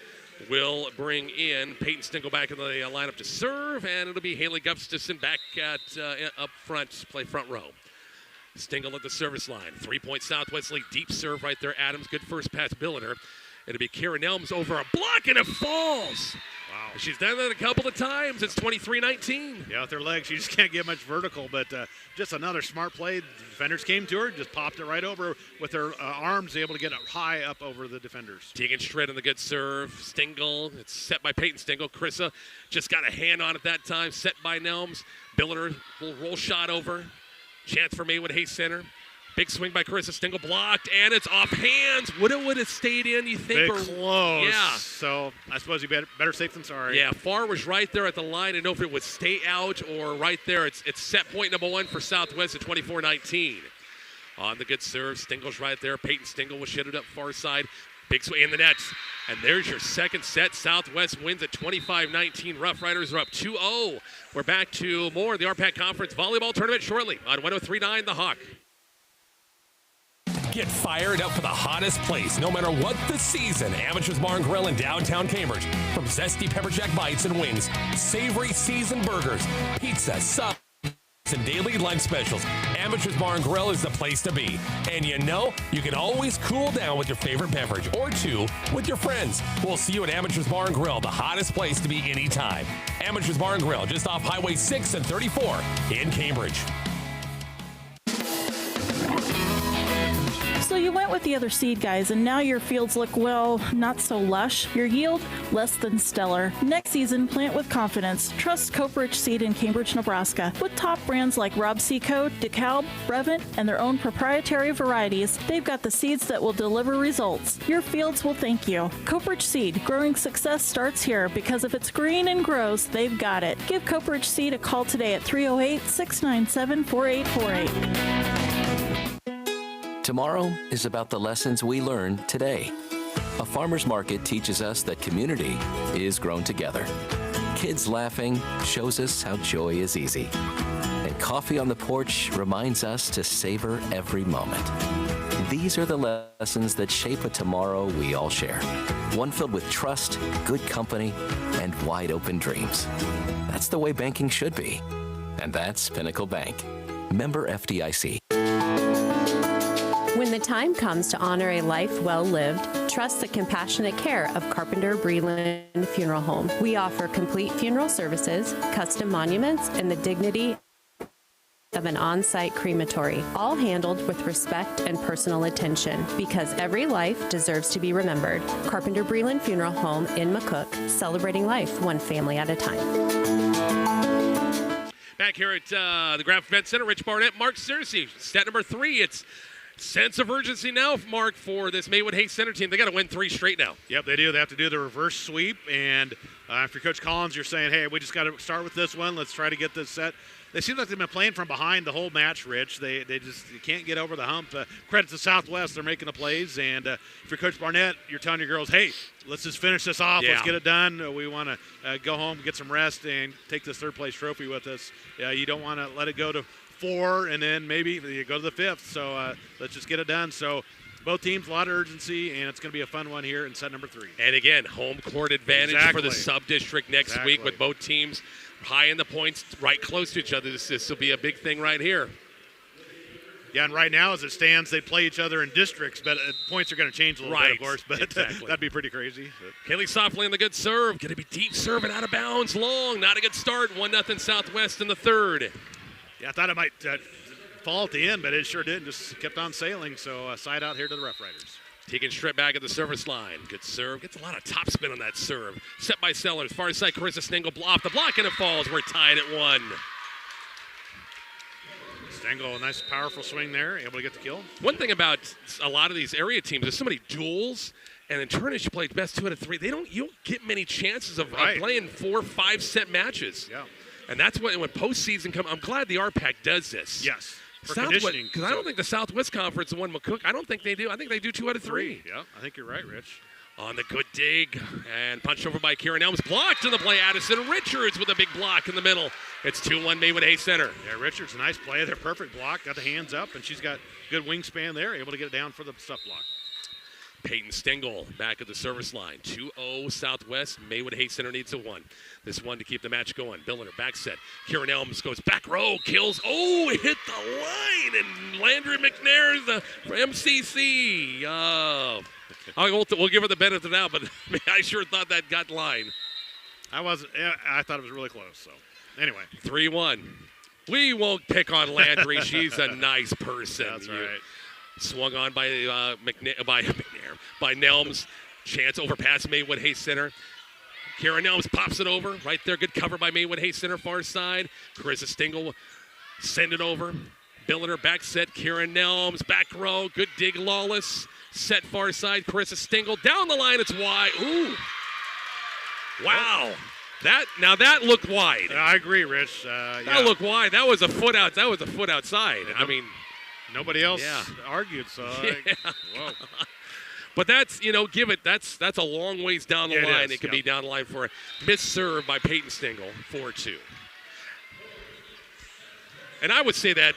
will bring in Peyton Stingle back in the lineup to serve, and it'll be Haley Gustafson back at up front to play front row. Stingle at the service line. 3-point Southwest League deep serve right there. Adams, good first pass, Billiter. It'll be Karen Elms over a block, and it falls. Wow. She's done that a couple of times. It's 23-19. Yeah, with her legs, she just can't get much vertical, but just another smart play. The defenders came to her, just popped it right over with her arms, able to get it high up over the defenders. Tegan Shred on the good serve. Stingle, it's set by Peyton Stingle. Chrissa just got a hand on it that time, set by Nelms. Billiter, little roll shot over. Chance for Maywood-Hayes Center. Big swing by Carissa Stingle, blocked, and it's off hands. Would have stayed in, you think? Big close. Yeah. So I suppose you better safe than sorry. Yeah, Farr was right there at the line. I don't know if it would stay out or right there. It's set point number 1 for Southwest at 24-19. On the good serve, Stingle's right there. Peyton Stingle will shit it up far side. Big swing in the nets. And there's your second set. Southwest wins at 25-19. Rough Riders are up 2-0. We're back to more of the RPAC Conference Volleyball Tournament shortly on 103.9 The Hawk. Get fired up for the hottest place, no matter what the season. Amateurs Bar and Grill in downtown Cambridge. From zesty pepper jack bites and wings, savory seasoned burgers, pizza, subs, and daily lunch specials. Amateurs Bar and Grill is the place to be. And you know, you can always cool down with your favorite beverage or two with your friends. We'll see you at Amateurs Bar and Grill, the hottest place to be anytime. Amateurs Bar and Grill, just off Highway 6 and 34 in Cambridge. So you went with the other seed guys, and now your fields look, well, not so lush. Your yield, less than stellar. Next season, plant with confidence. Trust Coperich Seed in Cambridge, Nebraska. With top brands like Rob Seco, DeKalb, Brevant, and their own proprietary varieties, they've got the seeds that will deliver results. Your fields will thank you. Coperich Seed, growing success starts here, because if it's green and grows, they've got it. Give Coperich Seed a call today at 308-697-4848. Tomorrow is about the lessons we learn today. A farmer's market teaches us that community is grown together. Kids laughing shows us how joy is easy. And coffee on the porch reminds us to savor every moment. These are the lessons that shape a tomorrow we all share. One filled with trust, good company, and wide open dreams. That's the way banking should be. And that's Pinnacle Bank. Member FDIC. When the time comes to honor a life well lived, trust the compassionate care of Carpenter Breland Funeral Home. We offer complete funeral services, custom monuments, and the dignity of an on-site crematory, all handled with respect and personal attention, because every life deserves to be remembered. Carpenter Breland Funeral Home in McCook, celebrating life one family at a time. Back here at the Graphic Event Center, Rich Barnett, Mark Searcy, set number 3. It's sense of urgency now, Mark, for this Maywood-Hayes Center team. They got to win 3 straight now. Yep, they do. They have to do the reverse sweep. And for Coach Collins, you're saying, hey, we just got to start with this one. Let's try to get this set. They seem like they've been playing from behind the whole match, Rich. They just can't get over the hump. Credit to Southwest. They're making the plays. And for Coach Barnett, you're telling your girls, hey, let's just finish this off. Yeah. Let's get it done. We want to go home, get some rest, and take this third-place trophy with us. You don't want to let it go to 4, and then maybe you go to the 5th. So let's just get it done. So both teams, a lot of urgency, and it's going to be a fun one here in set number 3. And again, home court advantage for the sub-district next week with both teams high in the points, right close to each other. This will be a big thing right here. Yeah, and right now as it stands, they play each other in districts, but points are going to change a little bit, of course, but that'd be pretty crazy. Haley Softly on the good serve. Going to be deep serve and out of bounds. Long, not a good start. 1-0 Southwest in the third. Yeah, I thought it might fall at the end, but it sure didn't. Just kept on sailing, so side out here to the Rough Riders. Taking straight back at the service line. Good serve. Gets a lot of topspin on that serve. Set by Sellers. Far side, Carissa Stengel off the block, and it falls. We're tied at 1. Stengel, a nice, powerful swing there. Able to get the kill. One thing about a lot of these area teams, there's so many duels, and in tournaments you play best 2 out of 3. You don't get many chances of playing 4, 5-set matches. Yeah. And that's when postseason comes. I'm glad the RPAC does this. Yes. For Southwest, conditioning. because I don't think the Southwest Conference won McCook. I don't think they do. I think they do 2 out of 3. Yeah, I think you're right, Rich. On the good dig, and punched over by Kieran Elms. Blocked in the play. Addison Richards with a big block in the middle. It's 2-1 Maywood-Hayes Center. Yeah, Richards, a nice play there. Perfect block. Got the hands up, and she's got good wingspan there. Able to get it down for the stuff block. Peyton Stengel back at the service line. 2-0 Southwest. Maywood-Hayes Center needs a 1. This one to keep the match going. Billiner back set. Kieran Elms goes back row. Kills. Oh, hit the line. And Landry McNair's the MCC. We'll give her the benefit of the doubt, but I sure thought that got line. I thought it was really close. So, anyway. 3-1. We won't pick on Landry. She's a nice person. That's right. Swung on by Nelms. Chance overpass Maywood-Hayes Center. Karen Nelms pops it over. Right there. Good cover by Maywood-Hayes Center, far side. Carissa Stengel send it over. Billiner back set. Karen Nelms back row. Good dig, Lawless. Set far side. Carissa Stengel down the line. It's wide. Ooh. Wow. That looked wide. I agree, Rich. That looked wide. That was a foot out. That was a foot outside. I mean, nobody else argued. So, whoa. But that's that's a long ways down the line. It could be down the line for a missed serve by Peyton Stengel, 4-2. And I would say that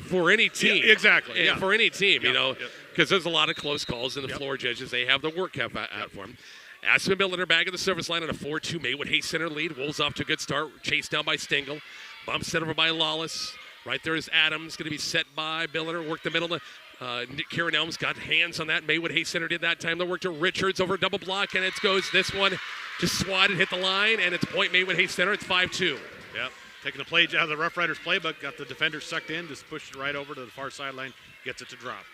for any team. Yeah, exactly. Yeah. For any team, because there's a lot of close calls, and the floor judges, they have the work out for them. Aspen Billiner back at the service line on a 4-2 Maywood-Hayes Center lead. Wolves off to a good start. Chased down by Stengel. Bump set over by Lawless. Right there is Adams. Going to be set by Billiner. Work the middle. Kieran Elms got hands on that. Maywood-Hayes Center did that time. They worked to Richards over double block, and it goes this one. Just swatted, hit the line, and it's point Maywood-Hayes Center. It's 5-2. Yep. Taking the play out of the Rough Riders playbook. Got the defender sucked in. Just pushed it right over to the far sideline. Gets it to drop.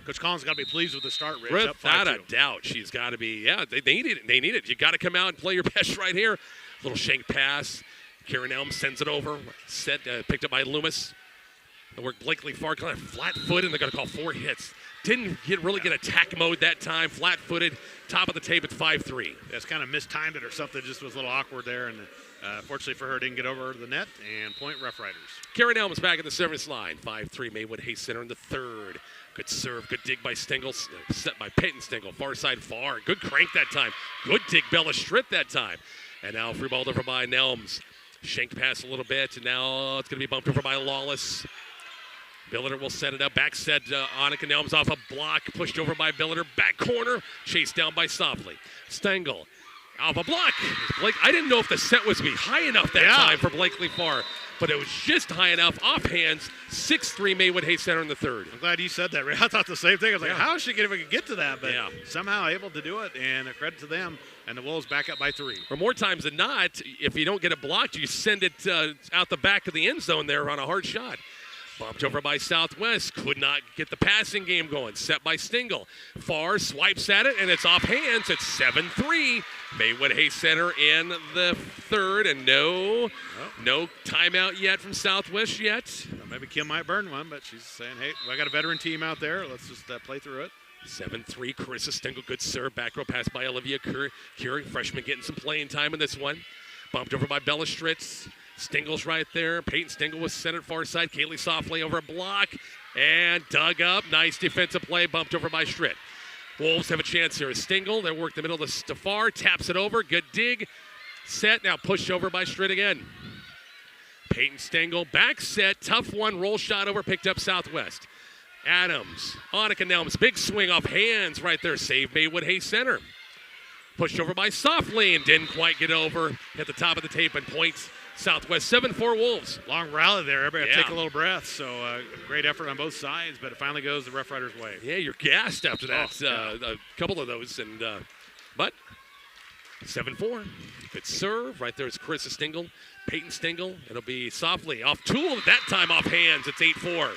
Coach Collins got to be pleased with the start, Rich. Without a doubt, she's got to be. Yeah, they need it. They need it. You got to come out and play your best right here. Little shank pass. Karen Elms sends it over. Set picked up by Loomis. They work Blakely far, kind of flat foot, and they're going to call 4 hits. Didn't really get attack mode that time. Flat footed. Top of the tape. It's 5-3. That's kind of mistimed it or something. Just was a little awkward there, and fortunately for her, didn't get over the net. And point Rough Riders. Karen Elms back at the service line. 5-3 Maywood-Hayes Center in the third. Good serve, good dig by Stengel, set by Peyton Stengel, far side far. Good crank that time. Good dig, Bella Stritt that time. And now free ball over by Nelms. Shanked pass a little bit, and now it's going to be bumped over by Lawless. Billiner will set it up. Back set, Annika Nelms off a block, pushed over by Billiner. Back corner, chased down by Softly. Stengel off a block. I didn't know if the set was going to be high enough that time for Blakely Farr, but it was just high enough. Off hands, 6-3 Maywood-Hayes Center in the third. I'm glad you said that, Ray. I thought the same thing. I was like, how is she going to get to that? But somehow able to do it, and a credit to them. And the Wolves back up by 3. Or more times than not, if you don't get it blocked, you send it out the back of the end zone there on a hard shot. Bumped over by Southwest. Could not get the passing game going. Set by Stengel. Farr swipes at it, and it's off hands. It's 7-3. Maywood-Hayes Center in the third, and no timeout yet from Southwest yet. Maybe Kim might burn one, but she's saying, hey, I got a veteran team out there. Let's just play through it. 7-3, Carissa Stengel, good serve. Back row pass by Olivia Curie. Freshman getting some playing time in this one. Bumped over by Bella Stritz. Stengel's right there. Peyton Stengel was set at far side. Kaylee Softly over a block and dug up. Nice defensive play. Bumped over by Stritt. Wolves have a chance here. Stengel, they work the middle to Stafar. Taps it over. Good dig. Set. Now pushed over by Stritt again. Peyton Stengel back set. Tough one. Roll shot over. Picked up Southwest. Adams. Annika Nelms. Big swing off hands right there. Save Maywood-Hayes Center. Pushed over by Softly and didn't quite get over. At the top of the tape and points. Southwest 7-4 Wolves. Long rally there. Everybody take a little breath. So great effort on both sides, but it finally goes the Rough Riders' way. Yeah, you're gassed after that. A couple of those, and but 7-4. Good serve. Right there is Carissa Stengel. Peyton Stengel. It'll be Softly off tool. That time off hands. It's 8-4.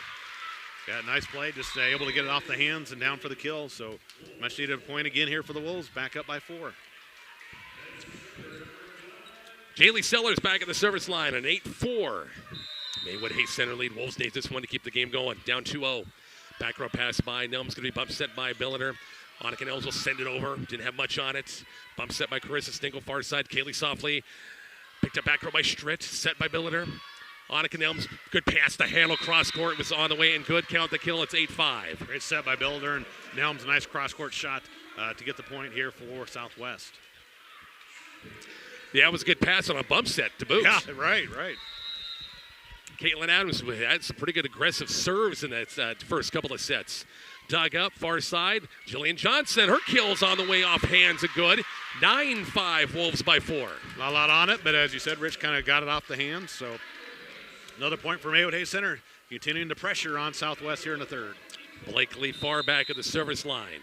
Yeah, nice play. Just able to get it off the hands and down for the kill. So much needed point again here for the Wolves. Back up by 4. Jaylee Sellers back at the service line, an 8-4. Maywood-Hayes Center lead. Wolves need this one to keep the game going. Down 2-0. Back row pass by Nelms. Going to be bump set by Billiner. Annika Nelms will send it over. Didn't have much on it. Bump set by Carissa Stengel, far side. Kaylee Softly. Picked up back row by Stritt. Set by Billiner. Annika Nelms, good pass to handle cross court. Was on the way and good. Count the kill. It's 8-5. Great set by Builder, and Nelms, a nice cross court shot to get the point here for Southwest. Yeah, it was a good pass on a bump set to boot. Yeah, right. Caitlin Adams had some pretty good aggressive serves in that first couple of sets. Dug up, far side. Jillian Johnson, her kill's on the way off hands, a good. 9-5, Wolves by 4. Not a lot on it, but as you said, Rich kind of got it off the hands. So another point for Maywood-Hayes Center, continuing the pressure on Southwest here in the third. Blakely far back of the service line.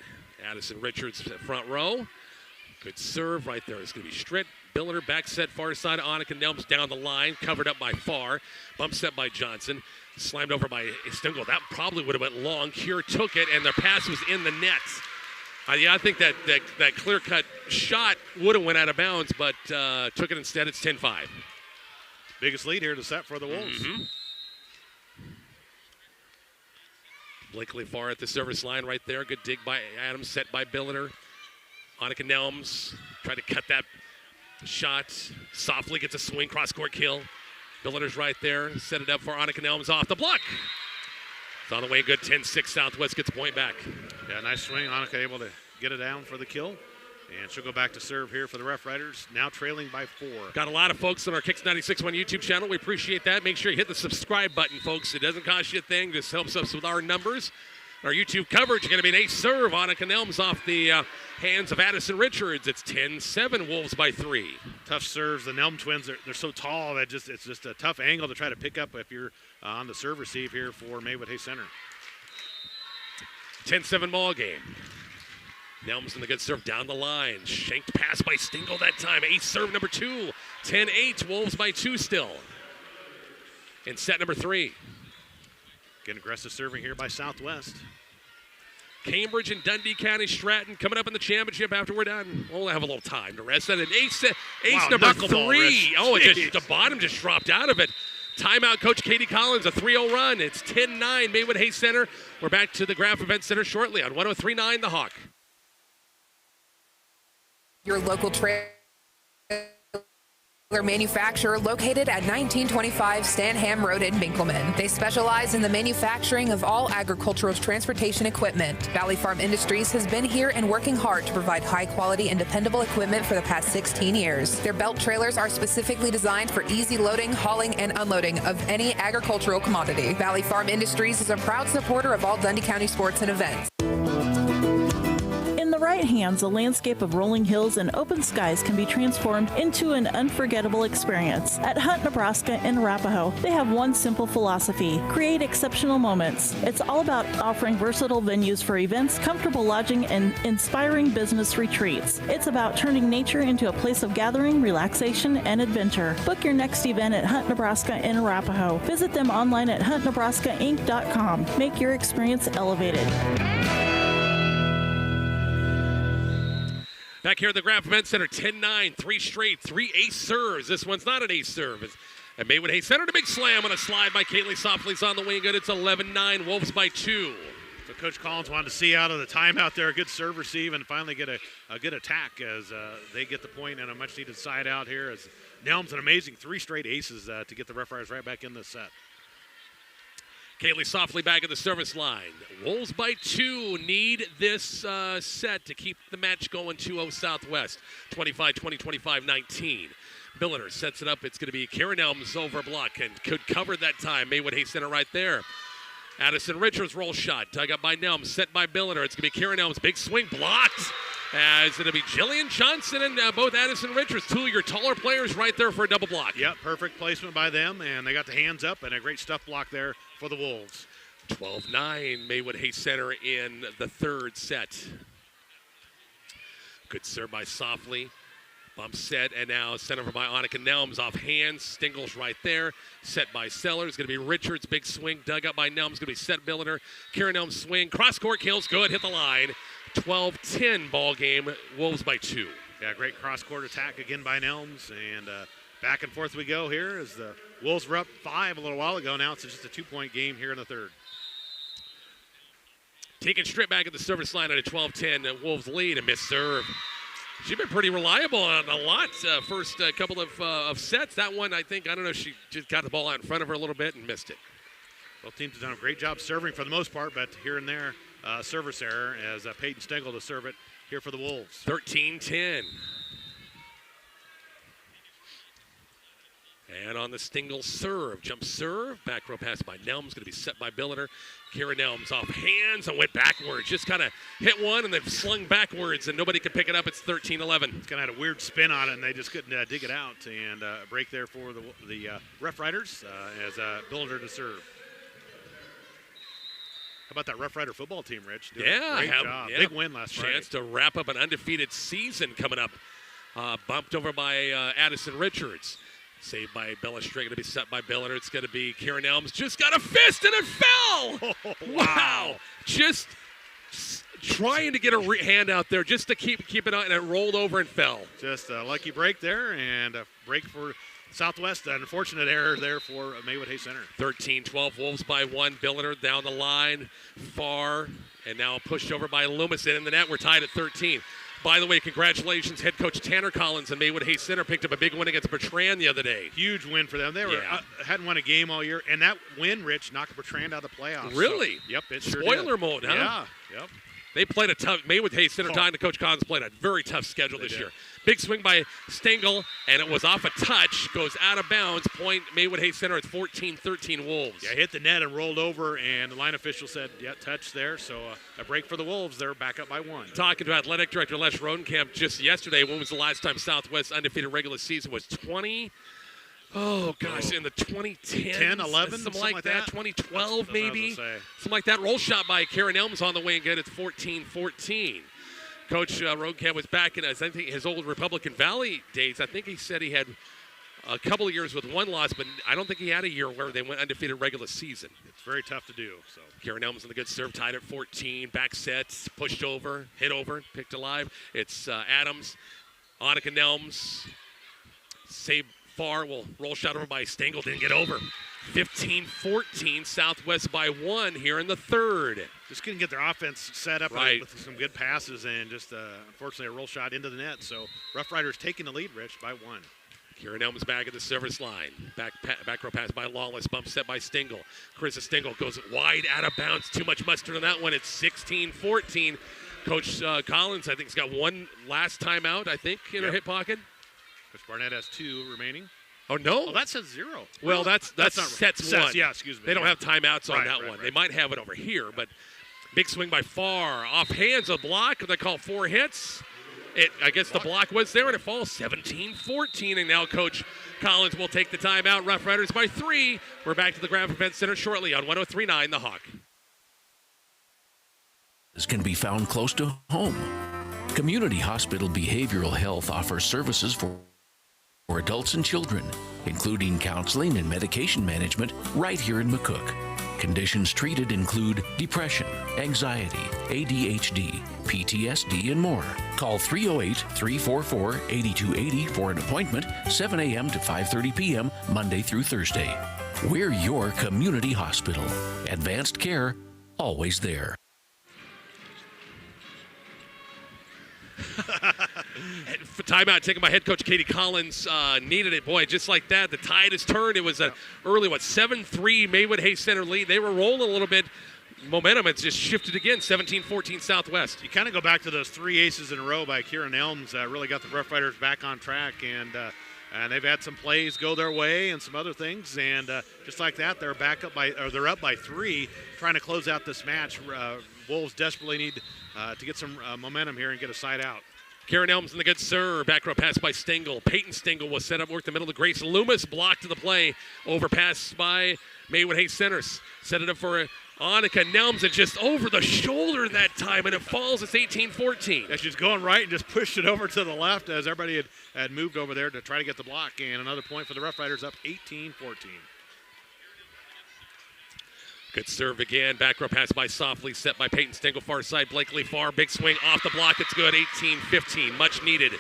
Addison Richards front row. Good serve right there. It's going to be Stritt. Billiter back set far side. Annika Nelms down the line. Covered up by Farr. Bump set by Johnson. Slammed over by Stingle. That probably would have went long. Cure took it, and their pass was in the net. I think that clear-cut shot would have went out of bounds, but took it instead. It's 10-5. Biggest lead here to set for the Wolves. Mm-hmm. Blakely Farr at the service line right there. Good dig by Adams, set by Billiter. Annika Nelms tried to cut that shot. Softly gets a swing, cross-court kill. Billiter's right there. Set it up for Annika Nelms off the block. It's on the way. Good 10-6. Southwest gets the point back. Yeah, nice swing. Annika able to get it down for the kill. And she'll go back to serve here for the Rough Riders, now trailing by 4. Got a lot of folks on our Kicks 96.1 YouTube channel. We appreciate that. Make sure you hit the subscribe button, folks. It doesn't cost you a thing. Just helps us with our numbers. Our YouTube coverage is going to be an ace serve. Annika Nelms off the hands of Addison Richards. It's 10-7, Wolves by 3. Tough serves. The Nelm twins, they're so tall that it's just a tough angle to try to pick up if you're on the serve receive here for Maywood-Hayes Center. 10-7 ball game. Nelms in the good serve down the line. Shanked pass by Stingle that time. Ace serve number 2. 10-8, Wolves by 2 still. In set number 3. Getting aggressive serving here by Southwest. Cambridge and Dundee County Stratton coming up in the championship after we're done. We'll have a little time to rest. And an ace wow, number 3. Oh, the bottom just dropped out of it. Timeout, Coach Katie Collins, a 3-0 run. It's 10-9, Maywood-Hayes Center. We're back to the Graph Event Center shortly on 103.9 The Hawk. Your local trailer manufacturer located at 1925 Stanham Road in Binkelman. They specialize in the manufacturing of all agricultural transportation equipment. Valley Farm Industries has been here and working hard to provide high quality and dependable equipment for the past 16 years. Their belt trailers are specifically designed for easy loading, hauling, and unloading of any agricultural commodity. Valley Farm Industries is a proud supporter of all Dundee County sports and events. In the right hands, a landscape of rolling hills and open skies can be transformed into an unforgettable experience. At Hunt, Nebraska in Arapahoe, they have one simple philosophy: create exceptional moments. It's all about offering versatile venues for events, comfortable lodging, and inspiring business retreats. It's about turning nature into a place of gathering, relaxation, and adventure. Book your next event at Hunt, Nebraska in Arapahoe. Visit them online at huntnebraskainc.com. Make your experience elevated. Back here at the Graph Event Center, 10-9, 3 straight, 3 ace serves. This one's not an ace serve. And Maywood-Hayes Center, a big slam on a slide by Kaylee Softly's on the wing. Good. It's 11-9, Wolves by 2. So Coach Collins wanted to see out of the timeout there a good serve receive and finally get a good attack as they get the point and a much-needed side out here as Nelms an amazing 3 straight aces to get the Rough Riders right back in this set. Kaylee Softly back at the service line. Wolves by 2 need this set to keep the match going 2-0 Southwest. 25-20, 25-19. Billiter sets it up. It's going to be Karen Elms over block and could cover that time. Maywood-Hayes Center right there. Addison Richards roll shot. Dug up by Nelms. Set by Billiter. It's going to be Karen Elms. Big swing blocked. As it'll be Jillian Johnson and both Addison Richards, 2 of your taller players right there for a double block. Yep, perfect placement by them, and they got the hands up and a great stuff block there for the Wolves. 12-9, Maywood-Hayes Center in the third set. Good serve by Softly. Bump set, and now sent over by Annika Nelms off hands. Stingle's right there. Set by Sellers. Going to be Richards. Big swing. Dug up by Nelms. Going to be set Billiter. Karen Nelms swing. Cross-court kills. Good. Hit the line. 12-10 ball game. Wolves by 2. Yeah, great cross-court attack again by Nelms. And back and forth we go here as the Wolves were up 5 a little while ago. Now it's just a 2-point game here in the third. Taking straight back at the service line at a 12-10. Wolves lead. A missed serve. She's been pretty reliable on a lot first couple of sets. That one, I don't know, she just got the ball out in front of her a little bit and missed it. Both teams have done a great job serving for the most part, but here and there, service error as Peyton Stengel to serve it here for the Wolves. 13-10. And on the Stengel serve, jump serve, back row pass by Nelms, going to be set by Billiter. Kira Nelms off hands and went backwards. Just kind of hit one and then slung backwards, and nobody could pick it up. It's 13-11. It's kind of had a weird spin on it, and they just couldn't dig it out. And a break there for the Rough Riders as Billiter to serve. How about that Rough Rider football team, Rich? Doing a great job. Yeah. Big win last Friday. Chance to wrap up an undefeated season coming up. Bumped over by Addison Richards. Saved by Bella Straight, going to be set by Billiter. It's going to be Kieran Elms. Just got a fist and it fell! Oh, wow! Just trying to get a hand out there just to keep it on, and it rolled over and fell. Just a lucky break there, and a break for Southwest. An unfortunate error there for Maywood-Hayes Center. 13-12, Wolves by one. Billiter down the line, far, and now pushed over by Loomis in the net. We're tied at 13. By the way, congratulations, head coach Tanner Collins and Maywood-Hayes Center picked up a big win against Bertrand the other day. Huge win for them. They were hadn't won a game all year, and that win, Rich, knocked Bertrand out of the playoffs. Really? So, yep, it sure Spoiler did. mode, huh? Yeah, yep. They played a tough, Maywood-Hayes Center time to Coach Collins played a very tough schedule this year. Big swing by Stengel, and it was off a touch, goes out of bounds. Point Maywood-Hayes Center at 14-13 Wolves. Yeah, hit the net and rolled over, and the line official said, yeah, touch there. So a break for the Wolves. They're back up by one. Talking to Athletic Director Les Rodenkamp just yesterday, when was the last time Southwest undefeated regular season was 20? Oh, gosh, in the 2010s. 10, 11, something like that. 2012, That's maybe. what I was gonna say. Something like that. Roll shot by Karen Elms on the wing. Good. It's 14-14. Coach Rodenkamp was back in, I think, his old Republican Valley days. I think he said he had a couple of years with one loss, but I don't think he had a year where they went undefeated regular season. It's very tough to do. So Karen Elms in the good serve, tied at 14. Back sets, pushed over, hit over, picked alive. It's Adams, Annika Nelms, save far. Will roll shot over by Stengel, didn't get over. 15-14, Southwest by one here in the third. Just couldn't get their offense set up Right. with some good passes and just, unfortunately, a roll shot into the net. So Rough Riders taking the lead, Rich, by one. Kieran Elms back at the service line. Back row pass by Lawless. Bump set by Stengel. Carissa Stengel goes wide out of bounds. Too much mustard on that one. It's 16-14. Coach Collins, I think, has got one last timeout, I think, in her hip pocket. Coach Barnett has two remaining. Oh, no? Oh, that says zero. Well, that's not sets right. one. Yeah, excuse me. They don't have timeouts on Right, that right, one. right. They might have it over here, but big swing by Farr. Off hands, a block. They call 4 hits. I guess the block was there, and it falls 17-14. And now Coach Collins will take the timeout. Rough Riders by 3. We're back to the Graphic Event Center shortly on 103.9 The Hawk. This can be found close to home. Community Hospital Behavioral Health offers services for adults and children, including counseling and medication management right here in McCook. Conditions treated include depression, anxiety, ADHD, PTSD, and more. Call 308-344-8280 for an appointment, 7 a.m. to 5:30 p.m., Monday through Thursday. We're your community hospital. Advanced care, always there. Timeout taken by head coach Katie Collins. Needed it. Boy, just like that, the tide has turned. It was an early, 7-3 Maywood-Hayes Center lead. They were rolling a little bit. Momentum has just shifted again, 17-14 Southwest. You kind of go back to those 3 aces in a row by Kieran Elms. Really got the Rough Riders back on track, and they've had some plays go their way and some other things. And just like that, they're up by 3, trying to close out this match. Wolves desperately need to get some momentum here and get a side out. Karen Elms in the good serve. Back row pass by Stengel. Peyton Stengel was set up, worked the middle to Grace Loomis. Blocked to the play. Overpass by Maywood-Hayes Centers. Set it up for Annika Nelms. And just over the shoulder that time, and it falls. It's 18-14. Yeah, she's going right and just pushed it over to the left as everybody had moved over there to try to get the block. And another point for the Rough Riders, up 18-14. Good serve again. Back row pass by Softly, set by Peyton Stengel. Far side, Blakely Farr. Big swing off the block. It's good. 18-15. Much needed.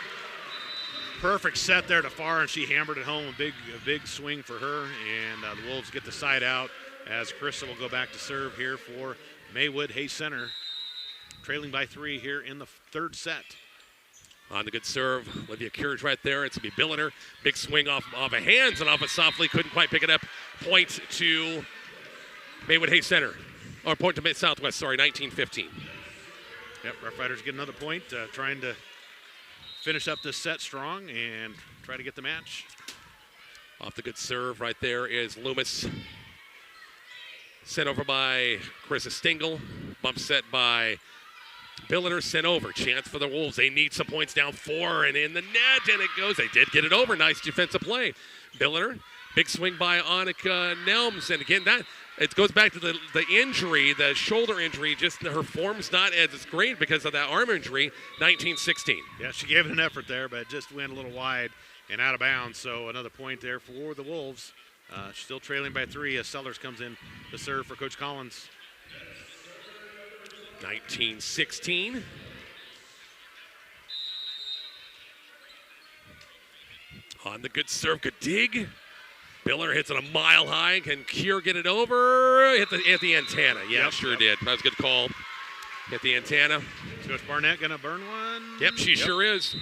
Perfect set there to Farr, and she hammered it home. A big swing for her, and the Wolves get the side out as Carissa will go back to serve here for Maywood-Hayes Center, trailing by 3 here in the third set. On the good serve, Olivia Courage right there. It's going to be Billiner. Big swing off of hands and off it softly. Couldn't quite pick it up. Point to Maywood-Hayes Center. Or point to Southwest, sorry, 19-15. Yep, Rough Riders get another point, trying to finish up this set strong and try to get the match. Off the good serve right there is Loomis. Sent over by Carissa Stingle. Bump set by Billiner, sent over. Chance for the Wolves. They need some points, down 4 and in the net, and it goes. They did get it over. Nice defensive play. Billiner, big swing by Annika Nelms. And again, that it goes back to the injury, the shoulder injury. Just her form's not as great because of that arm injury. 19-16. Yeah, she gave it an effort there, but just went a little wide and out of bounds. So another point there for the Wolves. Still trailing by 3 as Sellers comes in to serve for Coach Collins. 19-16. On the good serve, good dig. Biller hits it a mile high. Can Kier get it over? Hit the antenna. Yeah, Yep, sure did. That was a good call. Hit the antenna. Coach Barnett going to burn one? Yep, she sure is.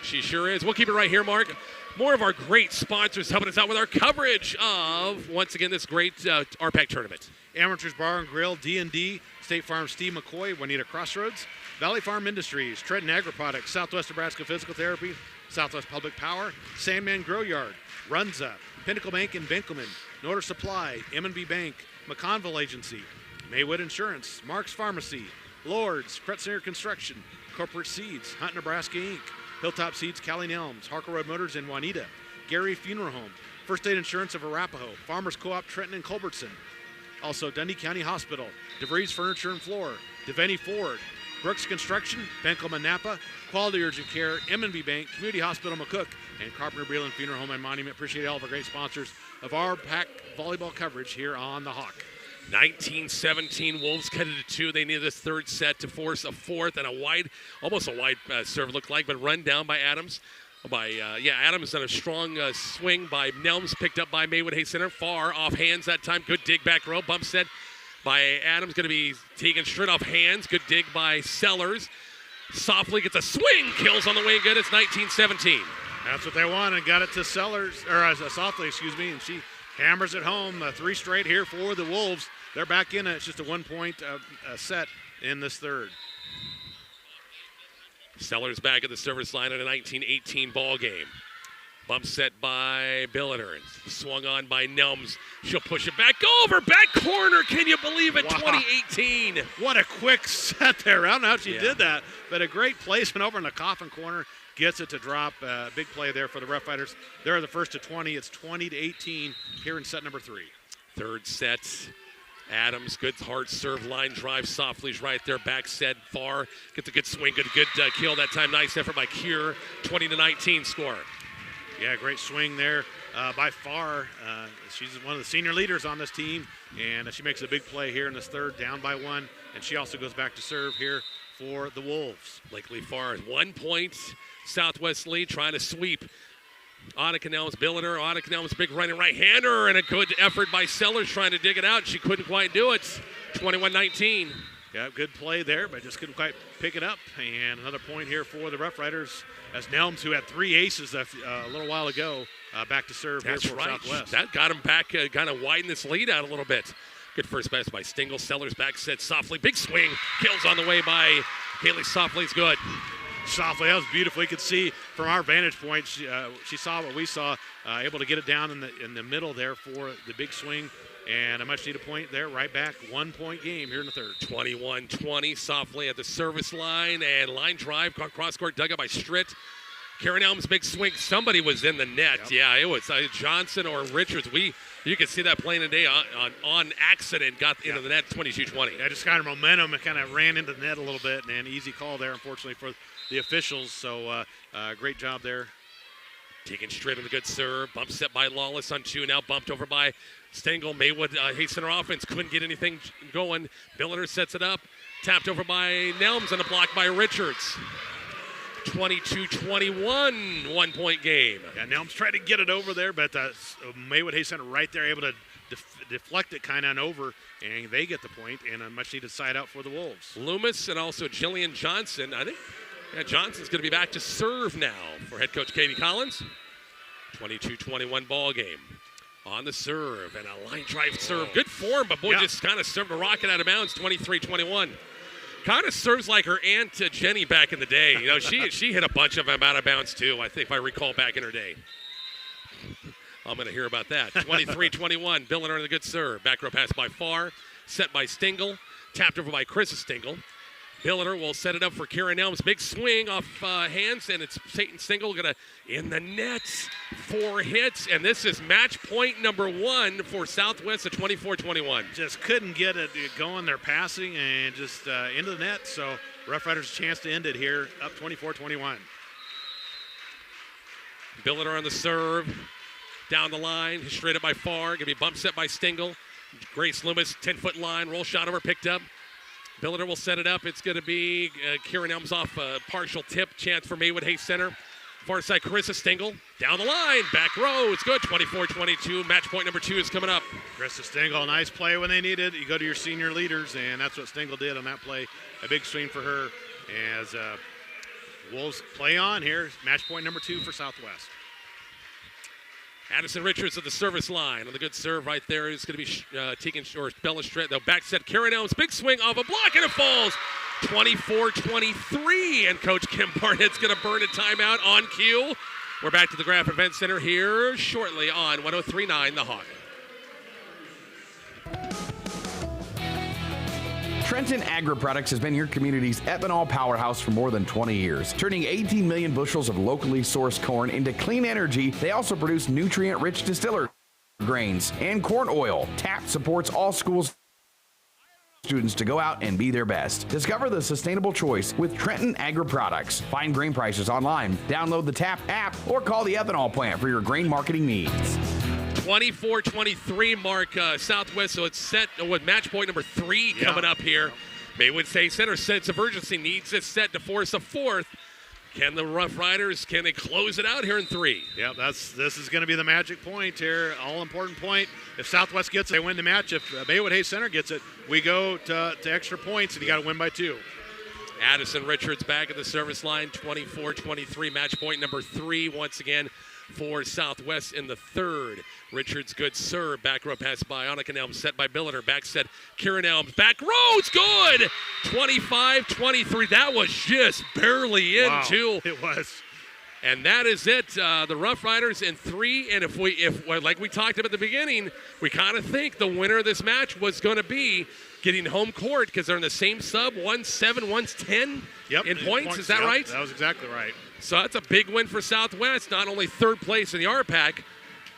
She sure is. We'll keep it right here, Mark. More of our great sponsors helping us out with our coverage of, once again, this great RPAC tournament. Amateurs Bar and Grill, D&D, State Farm Steve McCoy, Juanita Crossroads, Valley Farm Industries, Trenton Agri-Products, Southwest Nebraska Physical Therapy, Southwest Public Power, Sandman Grow Yard, Runza, Pinnacle Bank in Benkelman, Norder Supply, M&B Bank, McConville Agency, Maywood Insurance, Mark's Pharmacy, Lord's, Kretzinger Construction, Corporate Seeds, Hunt Nebraska Inc., Hilltop Seeds, Callie Nelms, Harker Road Motors in Juanita, Gary Funeral Home, First Aid Insurance of Arapahoe, Farmers Co-op Trenton and Culbertson. Also Dundee County Hospital, DeVries Furniture and Floor, Devaney Ford, Brooks Construction, Benkelman Napa, Quality Urgent Care, M&B Bank, Community Hospital McCook, and Carpenter Breland Funeral Home and Monument. Appreciate all of our great sponsors of our RPAC volleyball coverage here on the Hawk. 19-17, Wolves cut it to 2. They needed this third set to force a fourth and almost a wide serve looked like, but run down by Adams. Adams on a strong swing by Nelms, picked up by Maywood-Hayes Center, far off hands that time. Good dig back row, bump set by Adams, going to be taken straight off hands. Good dig by Sellers. Softly gets a swing, kills on the way good. It's 19-17. That's what they want, and got it to Sellers, or Softly, and she hammers it home. 3 straight here for the Wolves. They're back in it. It's just a 1-point set in this third. Sellers back at the service line in a 19-18 ball game. Bump set by Billiner. Swung on by Nelms. She'll push it back over. Back corner. Can you believe it? Wow. 2018. What a quick set there. I don't know how she did that, but a great placement over in the coffin corner. Gets it to drop. Big play there for the Rough Riders. They're the first to 20. It's 20-18 here in set number 3. Third set. Adams, good hard serve, line drive, Softly's right there, back set far, gets a good swing, good kill that time. Nice effort by Kier, 20-19 score. Yeah, great swing there by far. She's one of the senior leaders on this team, and she makes a big play here in this third, down by 1, and she also goes back to serve here for the Wolves. Blakely Farr, 1 point, Southwest lead, trying to sweep. Annika Nelms, Billiner, Annika Nelms, big running right-hander, and a good effort by Sellers trying to dig it out. She couldn't quite do it. 21-19. Yeah, good play there, but just couldn't quite pick it up. And another point here for the Rough Riders as Nelms, who had 3 aces a little while ago, back to serve here for Southwest. That got him back, kind of widened this lead out a little bit. Good first pass by Stingle. Sellers back set Softly. Big swing. Kills on the way by Haley Softly's good. Softly, that was beautiful. You could see from our vantage point, she saw what we saw, able to get it down in the middle there for the big swing, and a much-needed point there, right back. 1-point game here in the third. 21-20, Softly at the service line, and line drive, cross-court dug up by Stritt. Karen Elms, big swing. Somebody was in the net. Yep. Yeah, it was Johnson or Richards. You could see that playing today on accident, got into the net, 22-20. Yeah, just kind of momentum. It kind of ran into the net a little bit, and easy call there, unfortunately, for the officials. So great job there. Taken straight on the good serve. Bump set by Lawless on 2. Now bumped over by Stengel. Maywood-Hayes Center offense couldn't get anything going. Billiner sets it up. Tapped over by Nelms and a block by Richards. 22-21, 1-point game. Yeah, Nelms tried to get it over there, but Maywood-Hayes Center right there, able to deflect it kind of over, and they get the point, and a much-needed side out for the Wolves. Loomis and also Jillian Johnson, I think Yeah, Johnson's going to be back to serve now for head coach Katie Collins. 22-21 ball game. On the serve and a line drive serve. Good form, but boy, just kind of served a rocket out of bounds. 23-21. Kind of serves like her aunt Jenny back in the day. You know, she hit a bunch of them out of bounds too. I think if I recall back in her day. I'm going to hear about that. 23-21. Billiner in the good serve. Back row pass by Farr. Set by Stingle. Tapped over by Chris Stingle. Billiner will set it up for Kieran Elms. Big swing off hands, and it's Satan Stingle going to in the nets. 4 hits, and this is match point number 1 for Southwest at 24-21. Just couldn't get it going. They're passing and just into the net, so Rough Riders a chance to end it here, up 24-21. Billiner on the serve. Down the line, straight up by Farr. Going to be bump set by Stingle. Grace Loomis, 10-foot line, roll shot over, picked up. Billiner will set it up. It's going to be Kieran Elms off a partial tip. Chance for Maywood-Hayes Center. Far side, Carissa Stingle. Down the line, back row. It's good, 24-22. Match point number 2 is coming up. Carissa Stingle, nice play when they need it. You go to your senior leaders, and that's what Stingle did on that play. A big swing for her as Wolves play on here. Match point number 2 for Southwest. Addison Richards at the service line. On the good serve right there is going to be Tegan or Bella Strait. The back set, Karen Elms, big swing off a block, and it falls. 24-23, and Coach Kim Barnett's going to burn a timeout on cue. We're back to the Graph Event Center here shortly on 103.9 The Hawk. Trenton Agri-Products has been your community's ethanol powerhouse for more than 20 years. Turning 18 million bushels of locally sourced corn into clean energy, they also produce nutrient-rich distiller grains and corn oil. TAP supports all schools students to go out and be their best. Discover the sustainable choice with Trenton Agri-Products. Find grain prices online, download the TAP app, or call the ethanol plant for your grain marketing needs. 24-23 mark Southwest, so it's set with match point number 3 coming up here. Maywood-Hayes Center sense of urgency needs it set to force a 4th. Can the Rough Riders, can they close it out here in 3? Yeah, this is going to be the magic point here, all-important point. If Southwest gets it, they win the match. If Maywood-Hayes Center gets it, we go to extra points, and you got to win by 2. Addison Richards back at the service line, 24-23, match point number 3 once again for Southwest in the 3rd. Richards, good serve. Back row pass by Annika Elms, set by Billiner. Back set, Kieran Elms. Back row, it's good! 25-23. That was just barely in, too. It was. And that is it. The Rough Riders in 3. And if like we talked about at the beginning, we kind of think the winner of this match was going to be getting home court because they're in the same sub. One's 7, one's 10 in points. Is that right? That was exactly right. So that's a big win for Southwest. Not only 3rd place in the RPAC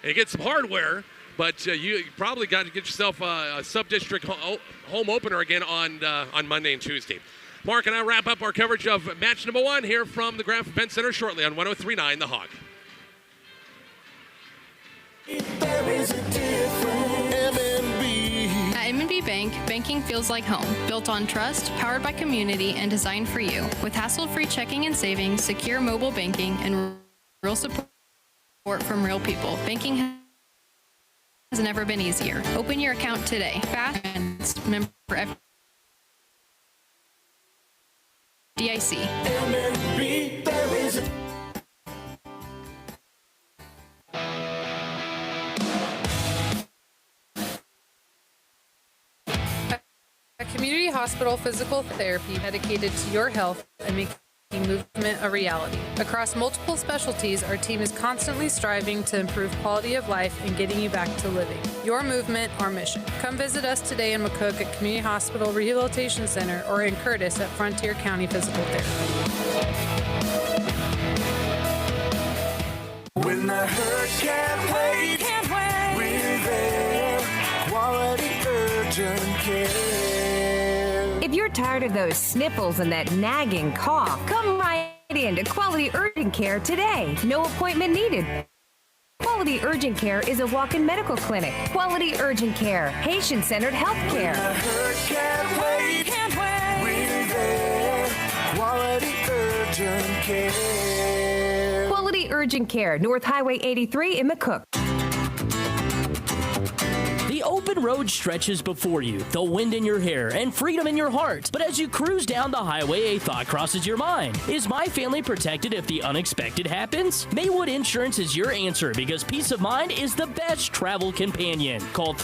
and get some hardware, but you probably got to get yourself a sub-district home opener again on Monday and Tuesday. Mark and I wrap up our coverage of match number 1 here from the Graph Event Center shortly on 103.9 The Hawk. There is a difference. At M&B Bank, banking feels like home. Built on trust, powered by community, and designed for you. With hassle-free checking and savings, secure mobile banking, and real support from real people. Banking has never been easier. Open your account today. Fast and member FDIC. M&B, there is a A community hospital physical therapy dedicated to your health and making movement a reality. Across multiple specialties, our team is constantly striving to improve quality of life and getting you back to living. Your movement, our mission. Come visit us today in McCook at Community Hospital Rehabilitation Center or in Curtis at Frontier County Physical Therapy. When the hurt can't wait, we're there. Quality urgent care. If you're tired of those sniffles and that nagging cough, come right in to Quality Urgent Care today. No appointment needed. Quality Urgent Care is a walk-in medical clinic. Quality Urgent Care, patient-centered health care. When the hurt can't wait, we're there. Quality urgent care. Quality Urgent Care, North Highway 83 in McCook. The open road stretches before you, the wind in your hair, and freedom in your heart. But as you cruise down the highway, a thought crosses your mind. Is my family protected if the unexpected happens? Maywood Insurance is your answer because peace of mind is the best travel companion. Call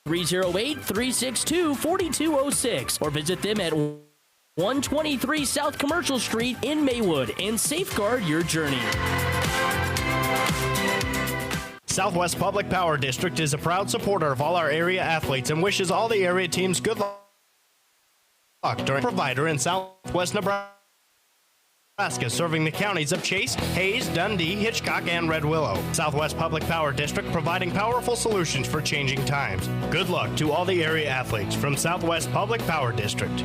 308-362-4206 or visit them at 123 South Commercial Street in Maywood and safeguard your journey. Southwest Public Power District is a proud supporter of all our area athletes and wishes all the area teams good luck during provider in Southwest Nebraska, serving the counties of Chase, Hayes, Dundee, Hitchcock, and Red Willow. Southwest Public Power District providing powerful solutions for changing times. Good luck to all the area athletes from Southwest Public Power District.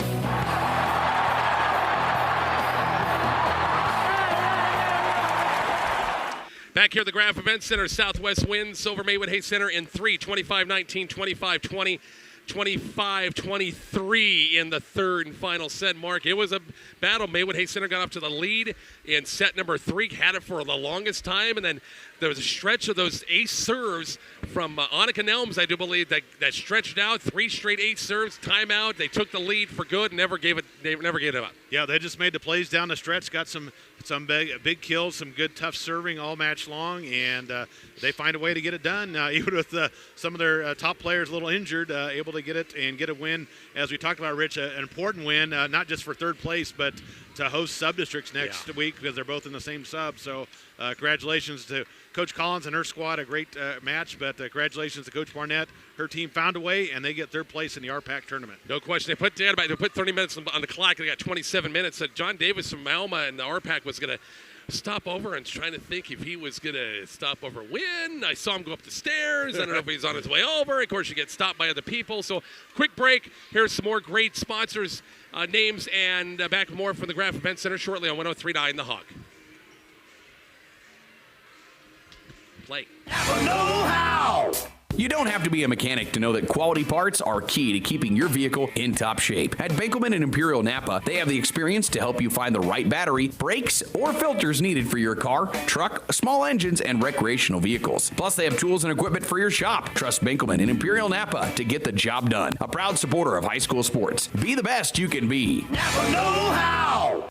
Back here at the Graph Event Center, Southwest wins over Maywood-Hayes Center in 3, 25-19, 25-20, 25-23 in the third and final set, Mark. It was a battle. Maywood-Hayes Center got up to the lead in set number 3, had it for the longest time, and then there was a stretch of those ace serves from Annika Nelms, I do believe, that stretched out 3 straight ace serves, timeout. They took the lead for good and never gave it up. Yeah, they just made the plays down the stretch, got some big kills, some good tough serving all match long, and they find a way to get it done. Even with some of their top players a little injured, able to get it and get a win. As we talked about, Rich, an important win, not just for third place, but to host sub-districts next week because they're both in the same sub. So congratulations to Coach Collins and her squad, a great match, but congratulations to Coach Barnett. Her team found a way, and they get third place in the RPAC tournament. No question. They put 30 minutes on the clock. They got 27 minutes. John Davis from Alma and the RPAC was going to stop over and trying to think if he was going to stop over win. I saw him go up the stairs. I don't know if he's on his way over. Of course, you get stopped by other people. So quick break. Here's some more great sponsors' names, and back with more from the Graph Event Center shortly on 103.9 The Hog. Play. Know-how! You don't have to be a mechanic to know that quality parts are key to keeping your vehicle in top shape. At Benkelman and Imperial Napa, they have the experience to help you find the right battery, brakes, or filters needed for your car, truck, small engines, and recreational vehicles. Plus, they have tools and equipment for your shop. Trust Benkelman and Imperial Napa to get the job done. A proud supporter of high school sports. Be the best you can be. Napa Know-how!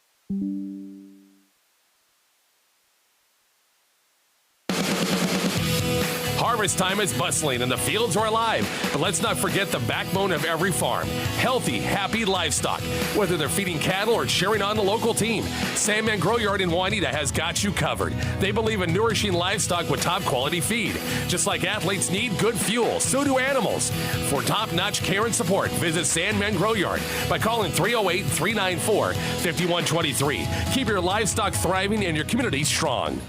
Harvest time is bustling and the fields are alive, but let's not forget the backbone of every farm, healthy, happy livestock. Whether they're feeding cattle or cheering on the local team, Sandman Grow Yard in Juanita has got you covered. They believe in nourishing livestock with top quality feed. Just like athletes need good fuel, so do animals. For top-notch care and support, visit Sandman Grow Yard by calling 308-394-5123. Keep your livestock thriving and your community strong.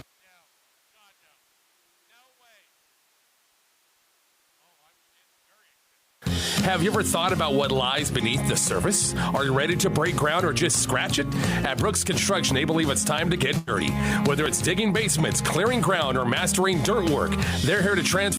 Have you ever thought about what lies beneath the surface? Are you ready to break ground or just scratch it? At Brooks Construction, they believe it's time to get dirty. Whether it's digging basements, clearing ground, or mastering dirt work, they're here to transform